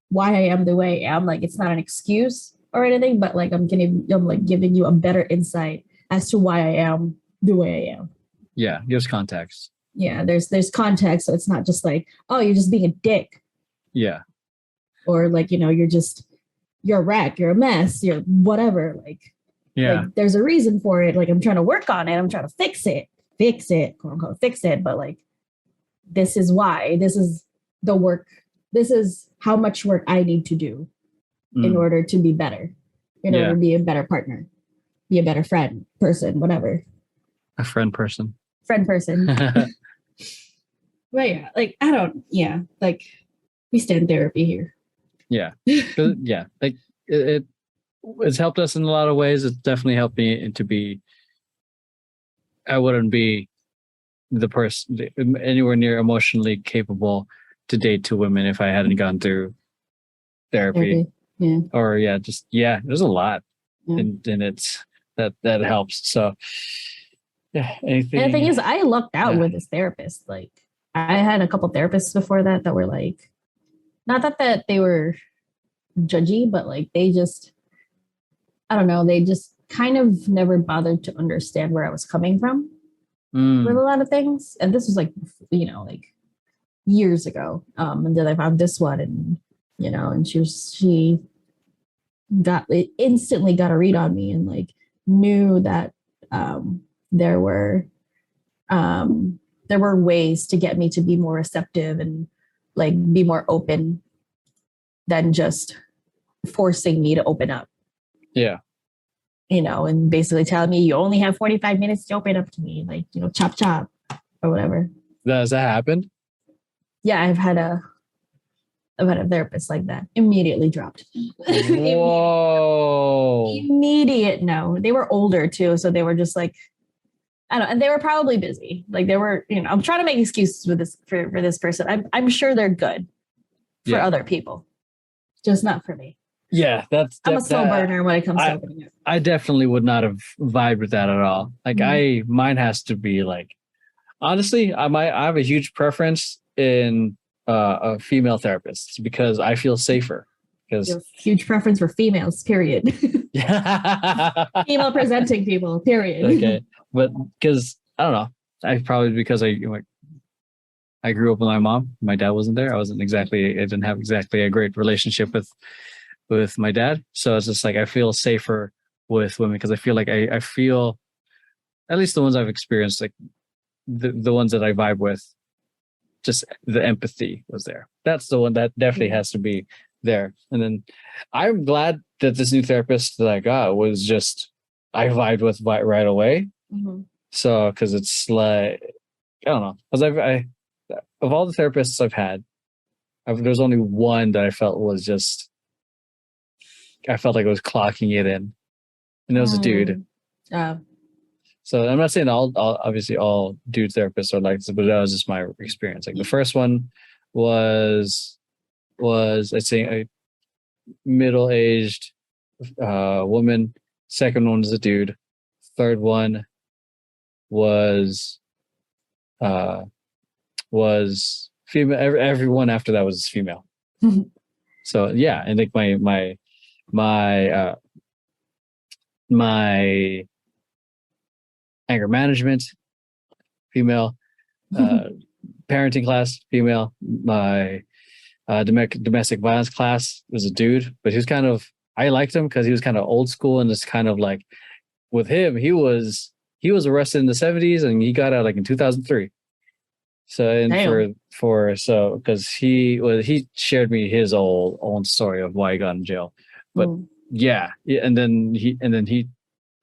Speaker 4: why I am the way I am. Like, it's not an excuse or anything, but like, I'm giving you a better insight as to why I am the way I am.
Speaker 1: Yeah, gives context.
Speaker 4: Yeah, there's context, so it's not just like, oh, you're just being a dick.
Speaker 1: Yeah.
Speaker 4: Or like, you're a wreck, you're a mess, you're whatever. Like,
Speaker 1: yeah,
Speaker 4: like, there's a reason for it. Like, I'm trying to work on it. I'm trying to fix it, quote unquote, fix it. But like, this is why, this is the work. This is how much work I need to do in order to be better, in order to be a better partner, be a better friend, person, whatever.
Speaker 1: A friend person.
Speaker 4: But yeah, like, like, we stand therapy here.
Speaker 1: Yeah. Yeah. Like it's helped us in a lot of ways. It's definitely helped me to be, I wouldn't be the person anywhere near emotionally capable to date two women if I hadn't gone through therapy.
Speaker 4: Yeah.
Speaker 1: Or there's a lot and it's that helps. So yeah. Anything.
Speaker 4: And the thing is, I lucked out with this therapist. Like, I had a couple therapists before that were like, not that they were judgy, but like, they just, I don't know, they just kind of never bothered to understand where I was coming from with a lot of things. And this was like, like years ago. And then I found this one, and and she instantly got a read on me, and like knew that there were ways to get me to be more receptive and like be more open than just forcing me to open up.
Speaker 1: Yeah.
Speaker 4: And basically telling me you only have 45 minutes to open up to me, like, chop chop or whatever.
Speaker 1: Has that happened?
Speaker 4: Yeah, I've had a therapist like that. Immediately dropped.
Speaker 1: Whoa.
Speaker 4: Immediate no. They were older too, so they were just like, I don't know, and they were probably busy. Like, they were, I'm trying to make excuses with this for this person. I'm sure they're good for other people, just not for me.
Speaker 1: Yeah,
Speaker 4: I'm a slow burner when it comes to opening up.
Speaker 1: I definitely would not have vibed with that at all. Like, mine has to be like, honestly, I have a huge preference in a female therapist because I feel safer. Because
Speaker 4: huge preference for females, period. Female presenting people, period.
Speaker 1: Okay, but because I don't know, because I grew up with my mom. My dad wasn't there. I didn't have exactly a great relationship with my dad. So it's just like, I feel safer with women because I feel like I feel, at least the ones I've experienced, like the ones that I vibe with, just the empathy was there. That's the one that definitely has to be there. And then I'm glad that this new therapist that I got was just, I vibed with right away. So, because it's like, I don't know, because of all the therapists I've had, there's only one that I felt like it was clocking it in, and it was a dude. So I'm not saying obviously all dude therapists are like this, but that was just my experience. Like, the first one was I'd say a middle-aged woman. Second one was a dude. Third one was female. Everyone after that was female. So yeah, I think my anger management, female, parenting class, female, my domestic violence class was a dude, but he was kind of, I liked him because he was kind of old school, and it's kind of like with him, he was arrested in the 70s and he got out like in 2003. So and
Speaker 4: Damn.
Speaker 1: so because he shared me his own story of why he got in jail, but yeah, and then he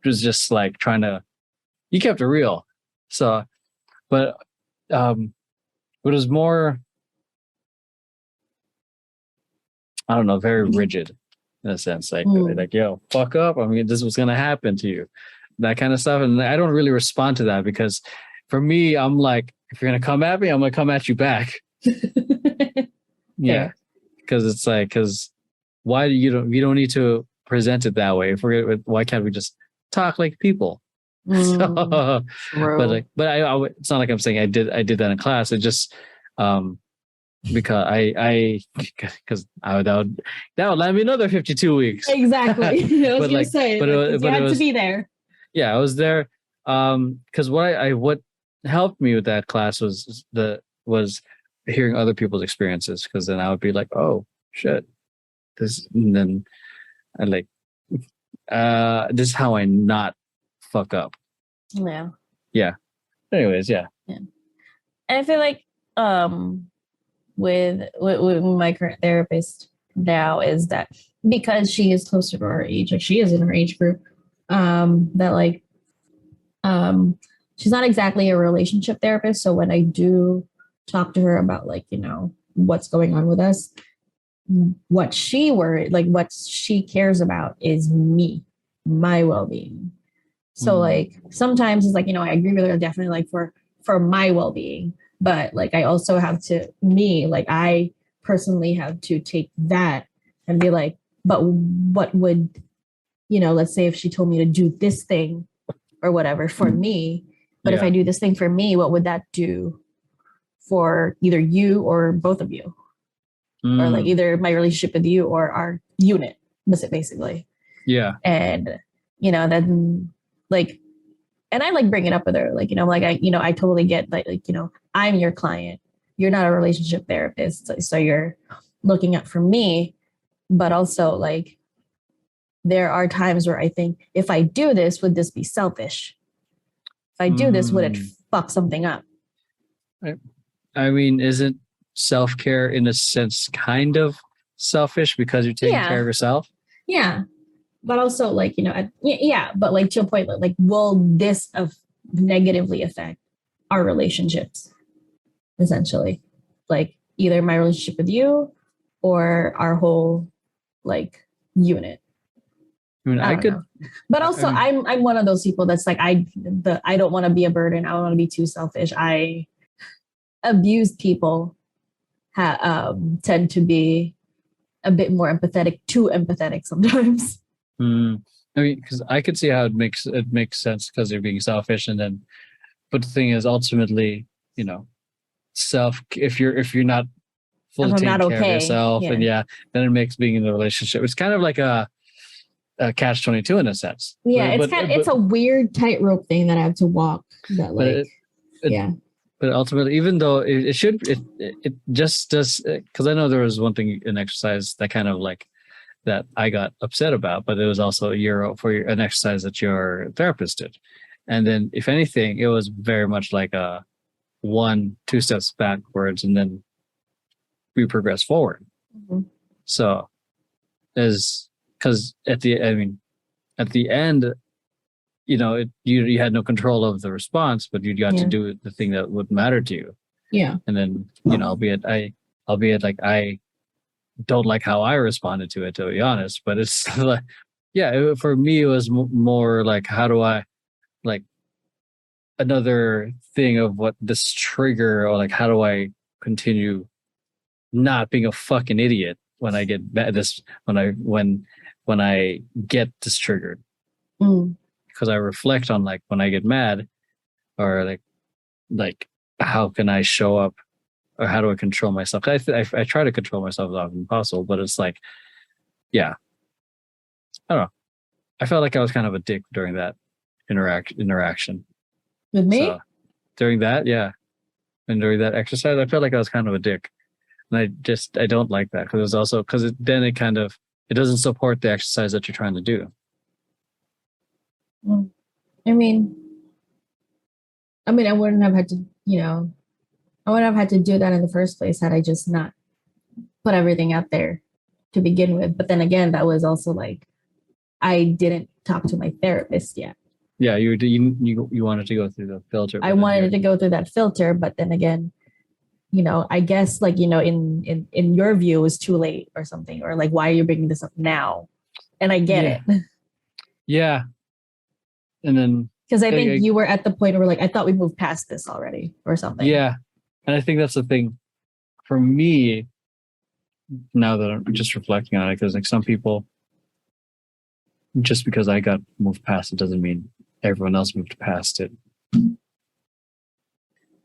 Speaker 1: was just like trying to, he kept it real. So, but it was more, I don't know, very rigid in a sense, like yo, fuck up. I mean, this was gonna happen to you, that kind of stuff, and I don't really respond to that because for me, I'm like, if you're gonna come at me, I'm gonna come at you back. Yeah, because it's like, because why do you don't need to present it that way? If why can't we just talk like people? So, but I it's not like I'm saying I did that in class. It just because because that would land me another 52 weeks.
Speaker 2: Exactly. I was gonna say,
Speaker 1: but
Speaker 2: you had to be there.
Speaker 1: Yeah, I was there. Because what helped me with that class was hearing other people's experiences. Because then I would be like, oh shit, this, and then I like, this is how I not fuck up.
Speaker 4: Yeah.
Speaker 1: Yeah. Anyways, yeah.
Speaker 4: And I feel like with my current therapist now is that because she is closer to our age, like she is in our age group, that like she's not exactly a relationship therapist. So when I do talk to her about like, you know, what's going on with us, what she cares about is me, my well-being. So like sometimes it's like, you know, I agree with her definitely like for my well-being, but like I also have to, I personally have to take that and be like, but what would, you know, let's say if she told me to do this thing or whatever for me, but if I do this thing for me, what would that do for either you or both of you? Or like either my relationship with you or our unit, basically.
Speaker 1: Yeah.
Speaker 4: And, you know, then like, and I like bring it up with her, like, you know, like I totally get like, you know, I'm your client. You're not a relationship therapist. So you're looking out for me, but also like, there are times where I think if I do this, would this be selfish? If I do this, would it fuck something up?
Speaker 1: I mean, isn't self-care in a sense kind of selfish because you're taking care of yourself?
Speaker 4: Yeah. But also like, you know, but like to a point, like, will this negatively affect our relationships? Essentially, like either my relationship with you or our whole like unit.
Speaker 1: I mean, I could,
Speaker 4: know. But also I'm one of those people that's like, I don't want to be a burden. I don't want to be too selfish. Abused people tend to be a bit more too empathetic sometimes.
Speaker 1: I mean, because I could see how it makes sense because you're being selfish, and then, but the thing is, ultimately, you know, if you're not fully taking care of yourself, and then it makes being in the relationship. It's kind of like a catch-22 in a sense.
Speaker 2: Yeah, it's a weird tightrope thing that I have to walk. That like,
Speaker 1: But ultimately, even though it just does, because I know there was one thing in exercise that kind of like that I got upset about, but it was also an exercise that your therapist did. And then if anything, it was very much like a 1-2 steps backwards, and then we progress forward. So because at the end, you know, you had no control of the response, but you got to do the thing that would matter to you.
Speaker 2: Yeah.
Speaker 1: And then, you know, albeit like I don't like how I responded to it, to be honest, but it's like, for me, it was more like, how do I, like, another thing of what this trigger, or like, how do I continue not being a fucking idiot when I get when I get this triggered? Because I reflect on like when I get mad, or like how can I show up or how do I control myself? I try to control myself as often as possible, but it's like, yeah, I don't know. I felt like I was kind of a dick during that interaction.
Speaker 2: With me?
Speaker 1: So, during that, yeah. And during that exercise, I felt like I was kind of a dick. And I don't like that because then it doesn't support the exercise that you're trying to do.
Speaker 2: I mean, I wouldn't have had to, I wouldn't have had to do that in the first place had I just not put everything out there to begin with. But then again, that was also like, I didn't talk to my therapist yet.
Speaker 1: Yeah, you wanted to go through the filter.
Speaker 2: I wanted to go through that filter, but then again, I guess like, in your view, it was too late or something, or like, why are you bringing this up now? And I get it.
Speaker 1: Yeah. And then
Speaker 2: because I think you were at the point where like, I thought we moved past this already or something.
Speaker 1: Yeah. And I think that's the thing for me now that I'm just reflecting on it, because like some people, just because I got moved past it doesn't mean everyone else moved past it.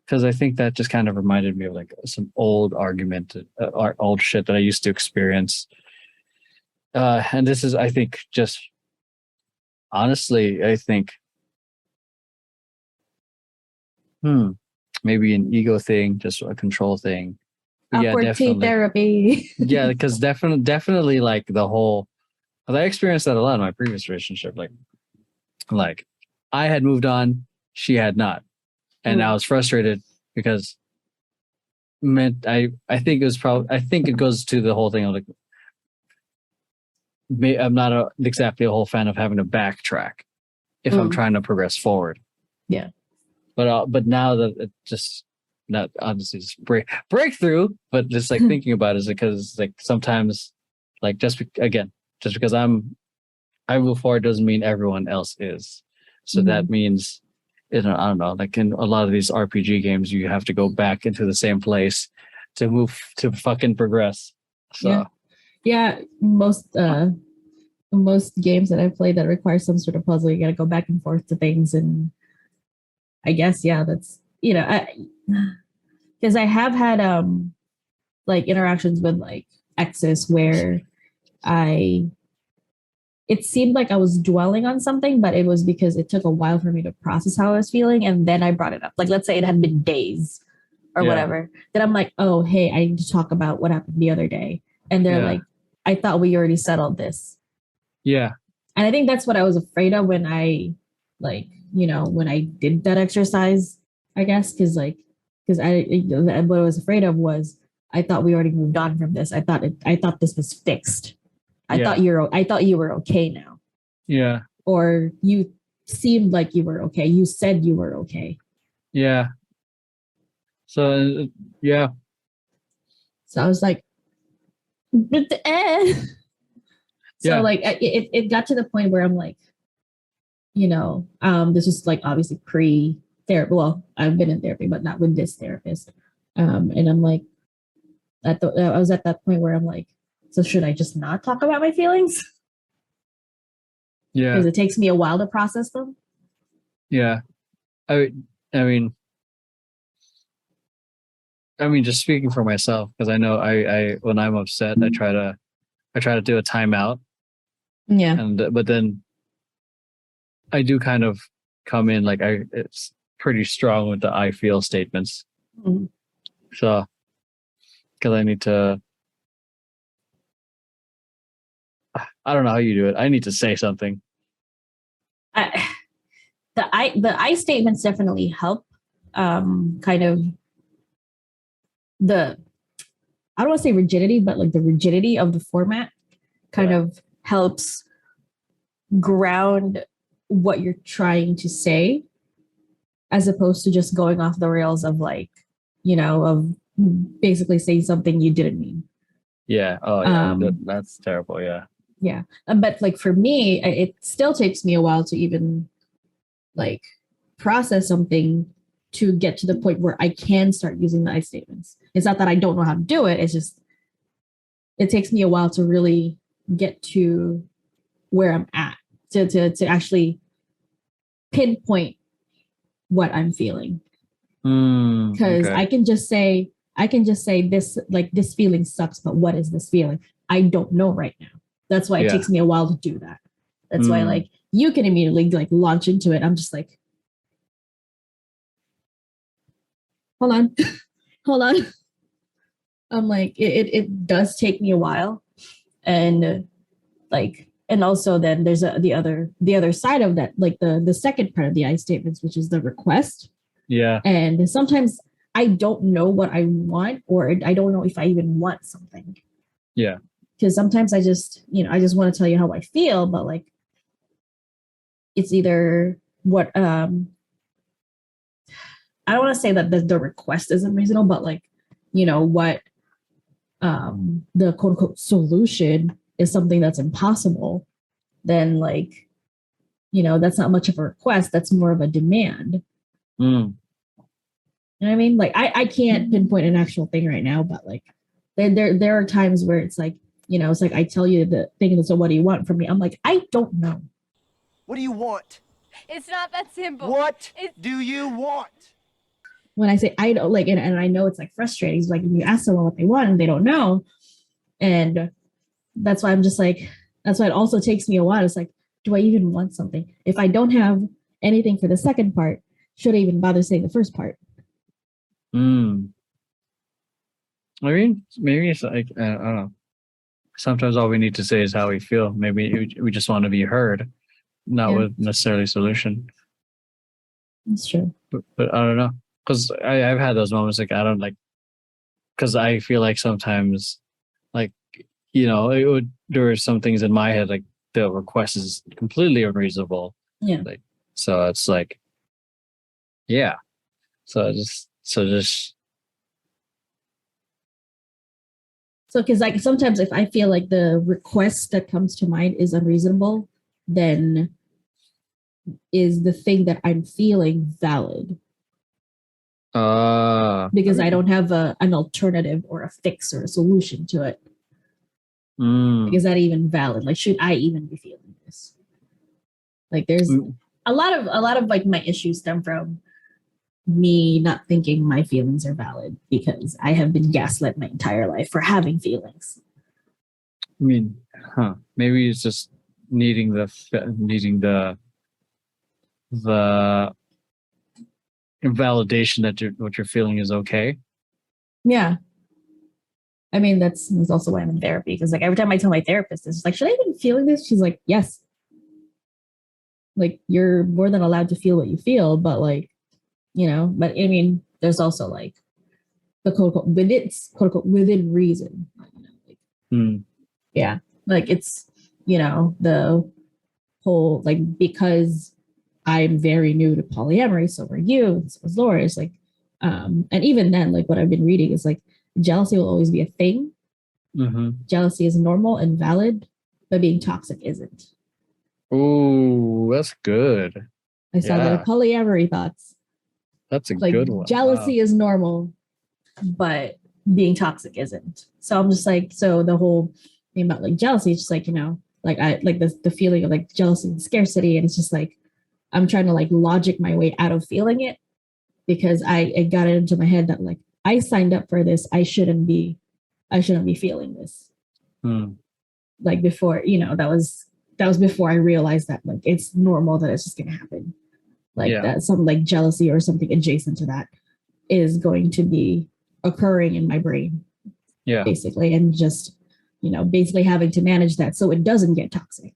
Speaker 1: Because I think that just kind of reminded me of like some old argument, old shit that I used to experience. And this is, I think, just honestly, I think, maybe an ego thing, just a control thing.
Speaker 2: Awkward tea therapy.
Speaker 1: Yeah, because definitely like the whole, I experienced that a lot in my previous relationship. Like I had moved on, she had not. And I was frustrated because I think it goes to the whole thing of like, I'm not exactly a whole fan of having to backtrack if I'm trying to progress forward.
Speaker 2: Yeah.
Speaker 1: But now that it just not honestly just breakthrough, but just like thinking about it is because like sometimes like just because I move forward doesn't mean everyone else is. So that means, I don't know, like in a lot of these RPG games, you have to go back into the same place to move to fucking progress. So
Speaker 2: yeah, most games that I've played that require some sort of puzzle, you got to go back and forth to things, and I guess that's because I have had like interactions with like exes where it seemed like I was dwelling on something, but it was because it took a while for me to process how I was feeling. And then I brought it up. Like, let's say it had been days or whatever. Then I'm like, oh, hey, I need to talk about what happened the other day. And they're like, I thought we already settled this. Yeah. And I think that's what I was afraid of when I when I did that exercise, I guess. Because what I was afraid of was I thought we already moved on from this. I thought this was fixed. I thought you were okay now. Yeah. Or you seemed like you were okay. You said you were okay.
Speaker 1: Yeah. So yeah.
Speaker 2: So I was like, So like it got to the point where I'm like, this was like obviously pre-therapy. Well, I've been in therapy, but not with this therapist. And I'm like, I was at that point where I'm like, so should I just not talk about my feelings? Yeah. Because it takes me a while to process them. Yeah.
Speaker 1: I mean, just speaking for myself, because I know I when I'm upset, I try to do a timeout.
Speaker 2: Yeah.
Speaker 1: But then I do kind of come in like it's pretty strong with the I feel statements. Mm-hmm. So, because I need to. I don't know how you do it. I need to say something.
Speaker 2: The I statements definitely help. Kind of I don't want to say rigidity, but like the rigidity of the format kind of helps ground what you're trying to say, as opposed to just going off the rails of like, of basically saying something you didn't mean.
Speaker 1: Yeah. Oh, yeah. That's terrible. Yeah.
Speaker 2: Yeah. But like for me, it still takes me a while to even like process something to get to the point where I can start using the I statements. It's not that I don't know how to do it. It's just, it takes me a while to really get to where I'm at to actually pinpoint what I'm feeling. Because I can just say, I can just say this, like this feeling sucks, but what is this feeling? I don't know right now. That's why it takes me a while to do that. That's why like you can immediately like launch into it. I'm just like, hold on, hold on. I'm like, it does take me a while. And like, and also then there's the other side of that, like the second part of the I statements, which is the request.
Speaker 1: Yeah.
Speaker 2: And sometimes I don't know what I want, or I don't know if I even want something.
Speaker 1: Yeah.
Speaker 2: Because sometimes I just want to tell you how I feel, but like it's either what I don't want to say that the request isn't reasonable, but like, what the quote unquote solution is something that's impossible, then like, that's not much of a request. That's more of a demand. You know what I mean? Like I can't pinpoint an actual thing right now, but like there are times where it's like, it's like I tell you the thing, and so what do you want from me? I'm like, I don't know.
Speaker 5: What do you want?
Speaker 6: It's not that simple.
Speaker 5: What do you want?
Speaker 2: When I say I don't like, and I know it's like frustrating. It's like when you ask someone what they want and they don't know. And that's why I'm just like, that's why it also takes me a while. It's like, do I even want something? If I don't have anything for the second part, should I even bother saying the first part?
Speaker 1: I mean, maybe it's like, I don't know. Sometimes all we need to say is how we feel. Maybe we just want to be heard, not with necessarily a solution.
Speaker 2: That's true.
Speaker 1: But I don't know. Because I've had those moments like, I don't like, because I feel like sometimes, like, there are some things in my head, like the request is completely unreasonable.
Speaker 2: Yeah.
Speaker 1: Like, so it's like, yeah. So
Speaker 2: because like sometimes if I feel like the request that comes to mind is unreasonable, then is the thing that I'm feeling valid? Because I don't have an alternative or a fix or a solution to it. Is that even valid? Like, should I even be feeling this? Like, there's a lot of like my issues stem from me not thinking my feelings are valid because I have been gaslit my entire life for having feelings.
Speaker 1: I mean, maybe it's just needing the validation that what you're feeling is okay.
Speaker 2: Yeah. I mean, that's also why I'm in therapy, because like every time I tell my therapist, it's like, should I even be feeling this? She's like, yes. Like, you're more than allowed to feel what you feel, but like, but I mean, there's also like the quote unquote within reason. Yeah. Like it's, the whole, like, because I'm very new to polyamory, so are you, so was Laura. It's like, and even then, like what I've been reading is like, jealousy will always be a thing. Jealousy is normal and valid, but being toxic isn't.
Speaker 1: Oh, that's good.
Speaker 2: I saw that polyamory thoughts.
Speaker 1: That's a
Speaker 2: like,
Speaker 1: good one.
Speaker 2: Jealousy is normal, but being toxic isn't. So I'm just like, so the whole thing about like jealousy, it's just like, like I like the feeling of like jealousy and scarcity, and it's just like I'm trying to like logic my way out of feeling it, because I got it into my head that like I signed up for this. I shouldn't be feeling this. Like before, that was before I realized that like it's normal, that it's just gonna happen. Like that something like jealousy or something adjacent to that is going to be occurring in my brain. Yeah. Basically. And just, basically having to manage that so it doesn't get toxic.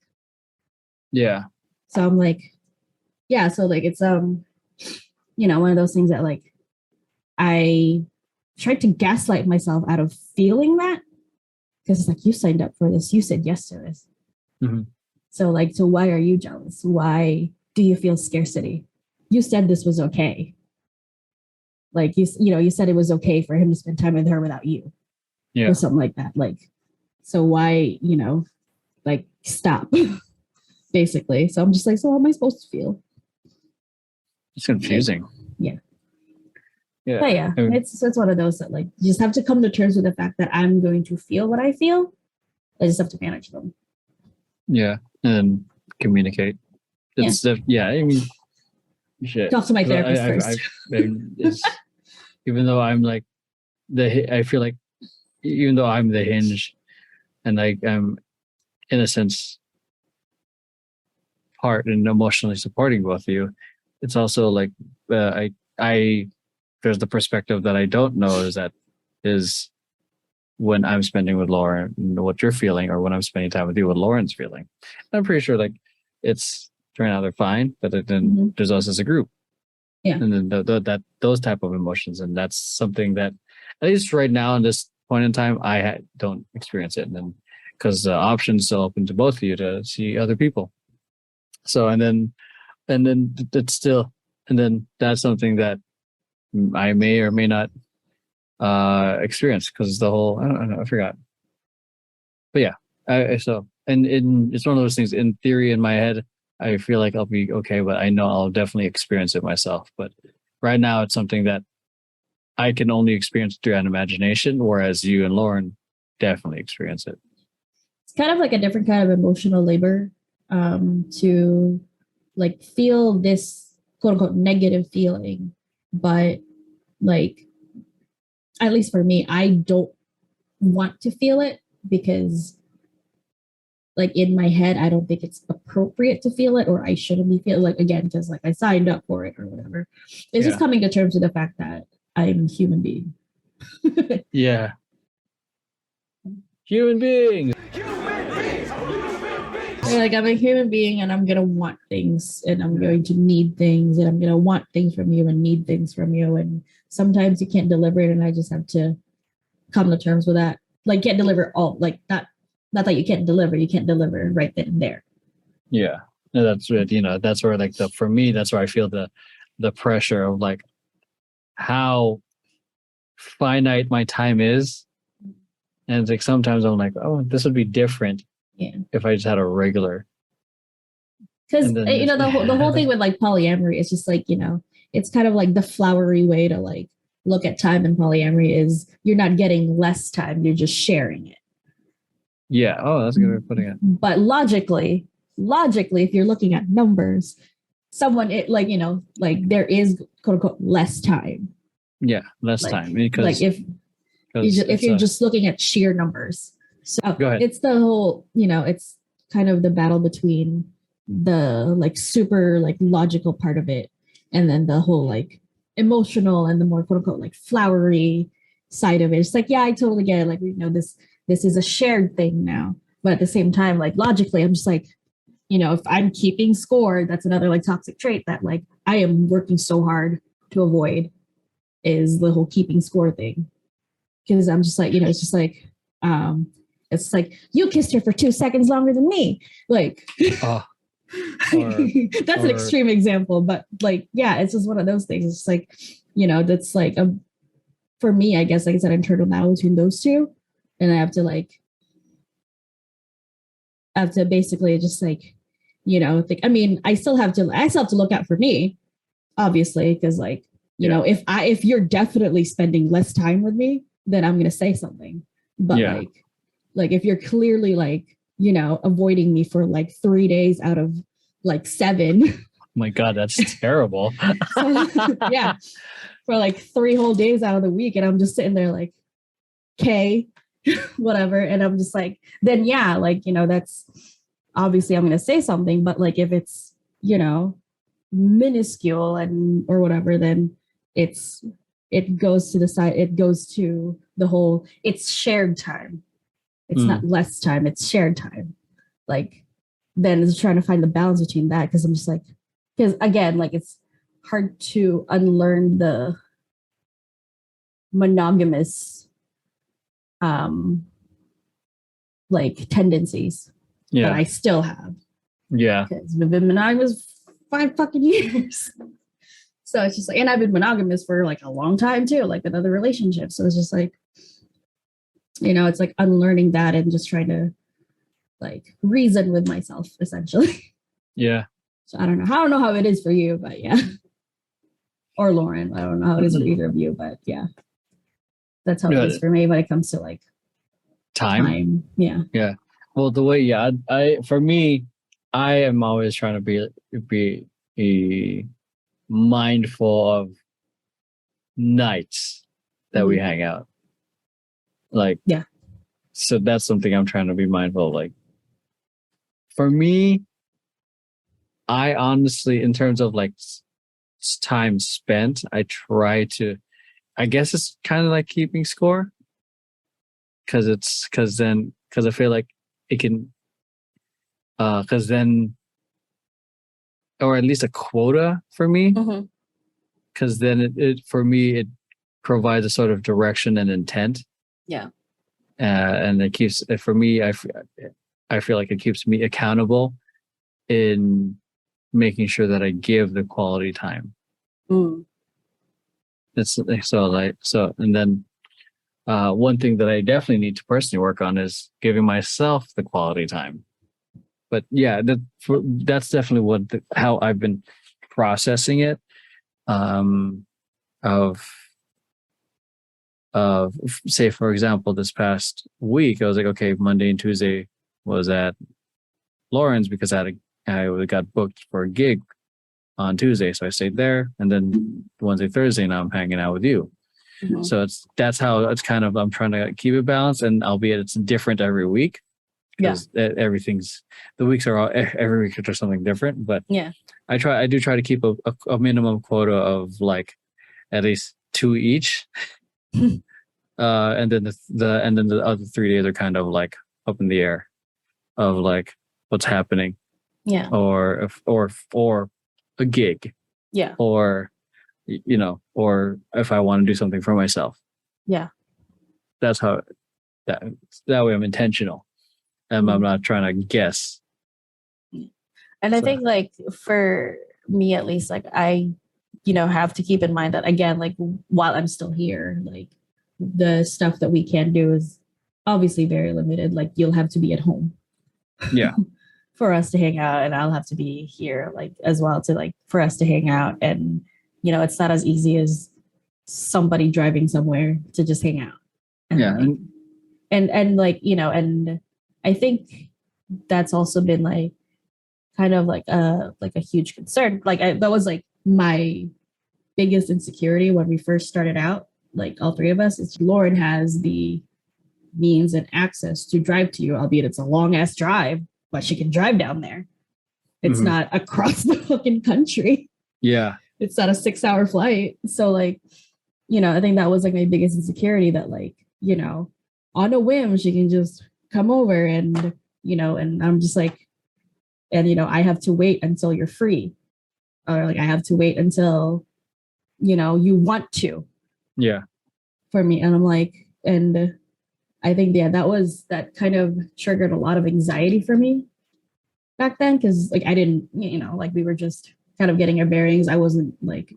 Speaker 2: Yeah. So I'm like, yeah, so like it's one of those things that like I tried to gaslight myself out of feeling that, because it's like, you signed up for this, you said yes to this. So like, so why are you jealous? Why do you feel scarcity? You said this was okay. Like you said it was okay for him to spend time with her without you. Yeah. Or something like that. Like, so why, like stop basically. So I'm just like, so how am I supposed to feel?
Speaker 1: It's confusing.
Speaker 2: Like, yeah. Yeah. But yeah, it's one of those that like, you just have to come to terms with the fact that I'm going to feel what I feel. I just have to manage them.
Speaker 1: Yeah. And communicate. It's I mean, shit.
Speaker 2: Talk to my therapist first.
Speaker 1: Even though I'm like I feel like even though I'm the hinge and like I'm in a sense part and emotionally supporting both of you, it's also like I there's the perspective that I don't know is when I'm spending with Lauren what you're feeling, or when I'm spending time with you what Lauren's feeling. And I'm pretty sure like it's turning out they're fine, but then there's us as a group.
Speaker 2: Yeah.
Speaker 1: And then those type of emotions, and that's something that at least right now in this point in time I don't experience it, and then because the option's still open to both of you to see other people. So and then it's still, and then that's something that I may or may not experience because the whole I don't know, I forgot. But yeah, it's one of those things. In theory, in my head, I feel like I'll be okay, but I know I'll definitely experience it myself. But right now, it's something that I can only experience through an imagination, whereas you and Lauren definitely experience it.
Speaker 2: It's kind of like a different kind of emotional labor to like feel this quote unquote negative feeling, but like at least for me, I don't want to feel it because like in my head, I don't think it's appropriate to feel it, or I shouldn't be feeling like, again, because like I signed up for it or whatever. It's just coming to terms with the fact that I'm a human being.
Speaker 1: Yeah. Human beings.
Speaker 2: Like I'm a human being and I'm going to want things and I'm going to need things and I'm going to want things from you and need things from you. And sometimes you can't deliver it and I just have to come to terms with that. Like can't deliver all, like not that you can't deliver right then and there.
Speaker 1: Yeah. No, that's it. You know, that's where like for me, that's where I feel the pressure of like how finite my time is. And it's like sometimes I'm like, oh, this would be different if I just had a regular.
Speaker 2: Because you know the whole thing with like polyamory is just like, you know, it's kind of like the flowery way to like look at time in polyamory is you're not getting less time, you're just sharing it.
Speaker 1: Yeah. Oh, that's a good way of putting it.
Speaker 2: But logically, if you're looking at numbers, like, you know, like there is quote unquote less time.
Speaker 1: Yeah, less time because
Speaker 2: like if you're just looking at sheer numbers. So
Speaker 1: go ahead.
Speaker 2: It's the whole, you know, it's kind of the battle between the like super like logical part of it and then the whole like emotional and the more quote unquote like flowery side of it. It's like, yeah, I totally get it. Like, you know, this is a shared thing now. But at the same time, like logically, I'm just like, you know, if I'm keeping score, that's another like toxic trait that like I am working so hard to avoid is the whole keeping score thing. Because I'm just like, you know, it's like you kissed her for 2 seconds longer than me. Like that's an extreme example, but like, yeah, it's just one of those things. It's like, you know, that's like for me, I guess, like I said, internal battle between those two. And I have to basically just like, you know, think, I mean, I still have to look out for me, obviously, because like, you know, if you're definitely spending less time with me, then I'm going to say something. But like if you're clearly like, you know, avoiding me for like 3 days out of like 7. Oh
Speaker 1: my God, that's terrible.
Speaker 2: Yeah. For like 3 whole days out of the week. And I'm just sitting there like, okay, whatever. And I'm just like, then yeah, like, you know, that's obviously I'm going to say something, but like if it's, you know, minuscule and or whatever, then it goes to the side, it goes to the whole, it's shared time. It's not less time, it's shared time. Like then it's trying to find the balance between that, because I'm just like, because again, like it's hard to unlearn the monogamous like tendencies that I still have. Yeah. Because we've been monogamous 5 fucking years. So it's just like, and I've been monogamous for like a long time too, like with other relationships. So it's just like, you know, it's like unlearning that and just trying to like reason with myself essentially.
Speaker 1: Yeah.
Speaker 2: So I don't know how it is for you, but yeah. Or Lauren. I don't know how it is for either of you, but yeah. That's how it is for me when it comes to like time. Yeah. Yeah.
Speaker 1: Well, the way, for me, I am always trying to be mindful of nights that we hang out. Like,
Speaker 2: Yeah.
Speaker 1: So that's something I'm trying to be mindful of. Like, for me, I honestly, in terms of like time spent, I try to, I guess it's kind of like keeping score. Because I feel like it can, because then, or at least a quota for me,
Speaker 4: Mhm.
Speaker 1: because then it for me it provides a sort of direction and intent.
Speaker 4: Yeah.
Speaker 1: And it keeps for me. I feel like it keeps me accountable in making sure that I give the quality time.
Speaker 4: Mm.
Speaker 1: It's so, and then one thing that I definitely need to personally work on is giving myself the quality time. But yeah, that's definitely how I've been processing it. Of say, for example, this past week, I was like, okay, Monday and Tuesday was at Lauren's because I got booked for a gig on Tuesday, so I stayed there, and then Wednesday, Thursday, now I'm hanging out with you.
Speaker 4: Mhm.
Speaker 1: So that's how it's kind of, I'm trying to keep it balanced, and albeit it's different every week because the weeks are all every week there's something different. But
Speaker 4: Yeah.
Speaker 1: I do try to keep a minimum quota of like at least 2 each. And then the other 3 days are kind of like up in the air of like what's happening,
Speaker 4: Yeah.
Speaker 1: or a gig,
Speaker 4: Yeah.
Speaker 1: or or if I want to do something for myself.
Speaker 4: Yeah.
Speaker 1: That's how that way I'm intentional, and I'm not trying to guess.
Speaker 4: And I
Speaker 1: So-
Speaker 4: think like for me at least, like I, have to keep in mind that again, like while I'm still here, like the stuff that we can do is obviously very limited. Like you'll have to be at home.
Speaker 1: Yeah.
Speaker 4: For us to hang out, and I'll have to be here like as well to like for us to hang out. And it's not as easy as somebody driving somewhere to just hang out. And
Speaker 1: Yeah.
Speaker 4: like, and like, and I think that's also been like kind of like a huge concern. Like that was like my biggest insecurity when we first started out, like all three of us, is Lauren has the means and access to drive to you, albeit it's a long ass drive, but she can drive down there. It's
Speaker 1: Mhm.
Speaker 4: not across the fucking country.
Speaker 1: Yeah.
Speaker 4: It's not a 6-hour flight. So like, I think that was like my biggest insecurity, that like, on a whim, she can just come over and, and I'm just like, and, I have to wait until you're free. Or like, I have to wait until, you want to.
Speaker 1: Yeah.
Speaker 4: For me. And I'm like, and I think, that kind of triggered a lot of anxiety for me back then. Cause like, I didn't, like we were just kind of getting our bearings. I wasn't like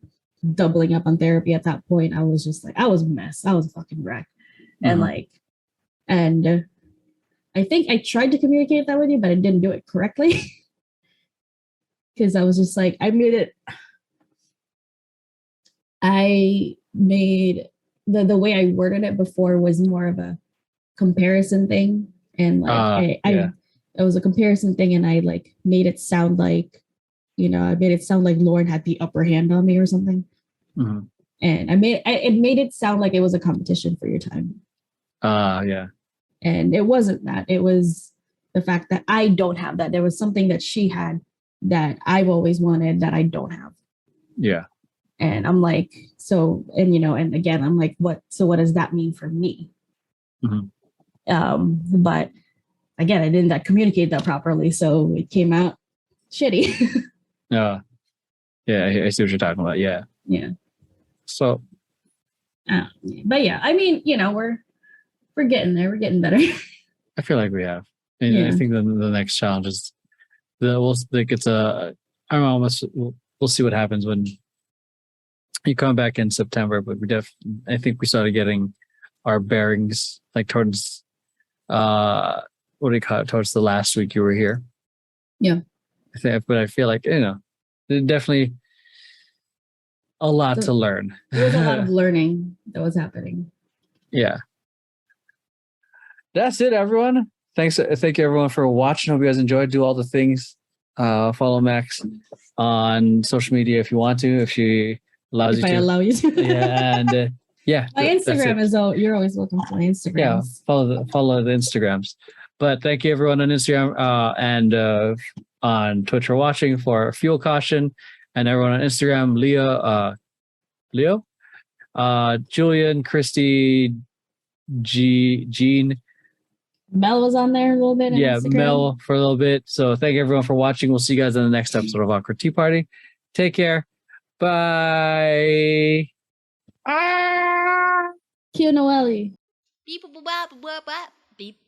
Speaker 4: doubling up on therapy at that point. I was just like, I was a mess. I was a fucking wreck. And like, and I think I tried to communicate that with you, but I didn't do it correctly. Cause I was just like, I made the way I worded it before was more of a comparison thing. And like, it was a comparison thing. And I like made it sound like, I made it sound like Lauren had the upper hand on me or something.
Speaker 1: Mm-hmm.
Speaker 4: And it made it sound like it was a competition for your time.
Speaker 1: Yeah.
Speaker 4: And it wasn't that. It was the fact that I don't have that. There was something that she had that I've always wanted that I don't have.
Speaker 1: Yeah.
Speaker 4: And I'm like, so, and and again, I'm like, what does that mean for me?
Speaker 1: Mm-hmm.
Speaker 4: But again, I didn't communicate that properly. So it came out shitty.
Speaker 1: Yeah, I see what you're talking about. Yeah.
Speaker 4: Yeah.
Speaker 1: So,
Speaker 4: but yeah, I mean, we're getting there. We're getting better.
Speaker 1: I feel like we have. And I think the next challenge is we'll see what happens when you come back in September. But I think we started getting our bearings like towards what do you call it? Towards the last week you were here.
Speaker 4: Yeah.
Speaker 1: But I feel like there's definitely a lot to learn.
Speaker 4: There was a lot of learning that was happening.
Speaker 1: Yeah. That's it, everyone. Thank you everyone for watching. Hope you guys enjoyed. Do all the things. Follow Max on social media if you want to, if she allows you to.
Speaker 4: If I allow you to.
Speaker 1: Yeah, and Yeah.
Speaker 2: My
Speaker 1: that's
Speaker 2: Instagram
Speaker 1: it.
Speaker 2: is you're always welcome to my Instagram.
Speaker 1: Yeah, follow the Instagrams. But thank you everyone on Instagram and on Twitch for watching for Fuel Caution, and everyone on Instagram, Leo, Julian, Christy, Jean,
Speaker 2: Mel was on there a little bit. On
Speaker 1: yeah,
Speaker 2: Instagram.
Speaker 1: Mel for a little bit. So thank you everyone for watching. We'll see you guys in the next episode of Awkward Tea Party. Take care. Bye.
Speaker 2: Q Noelle.
Speaker 6: Beep.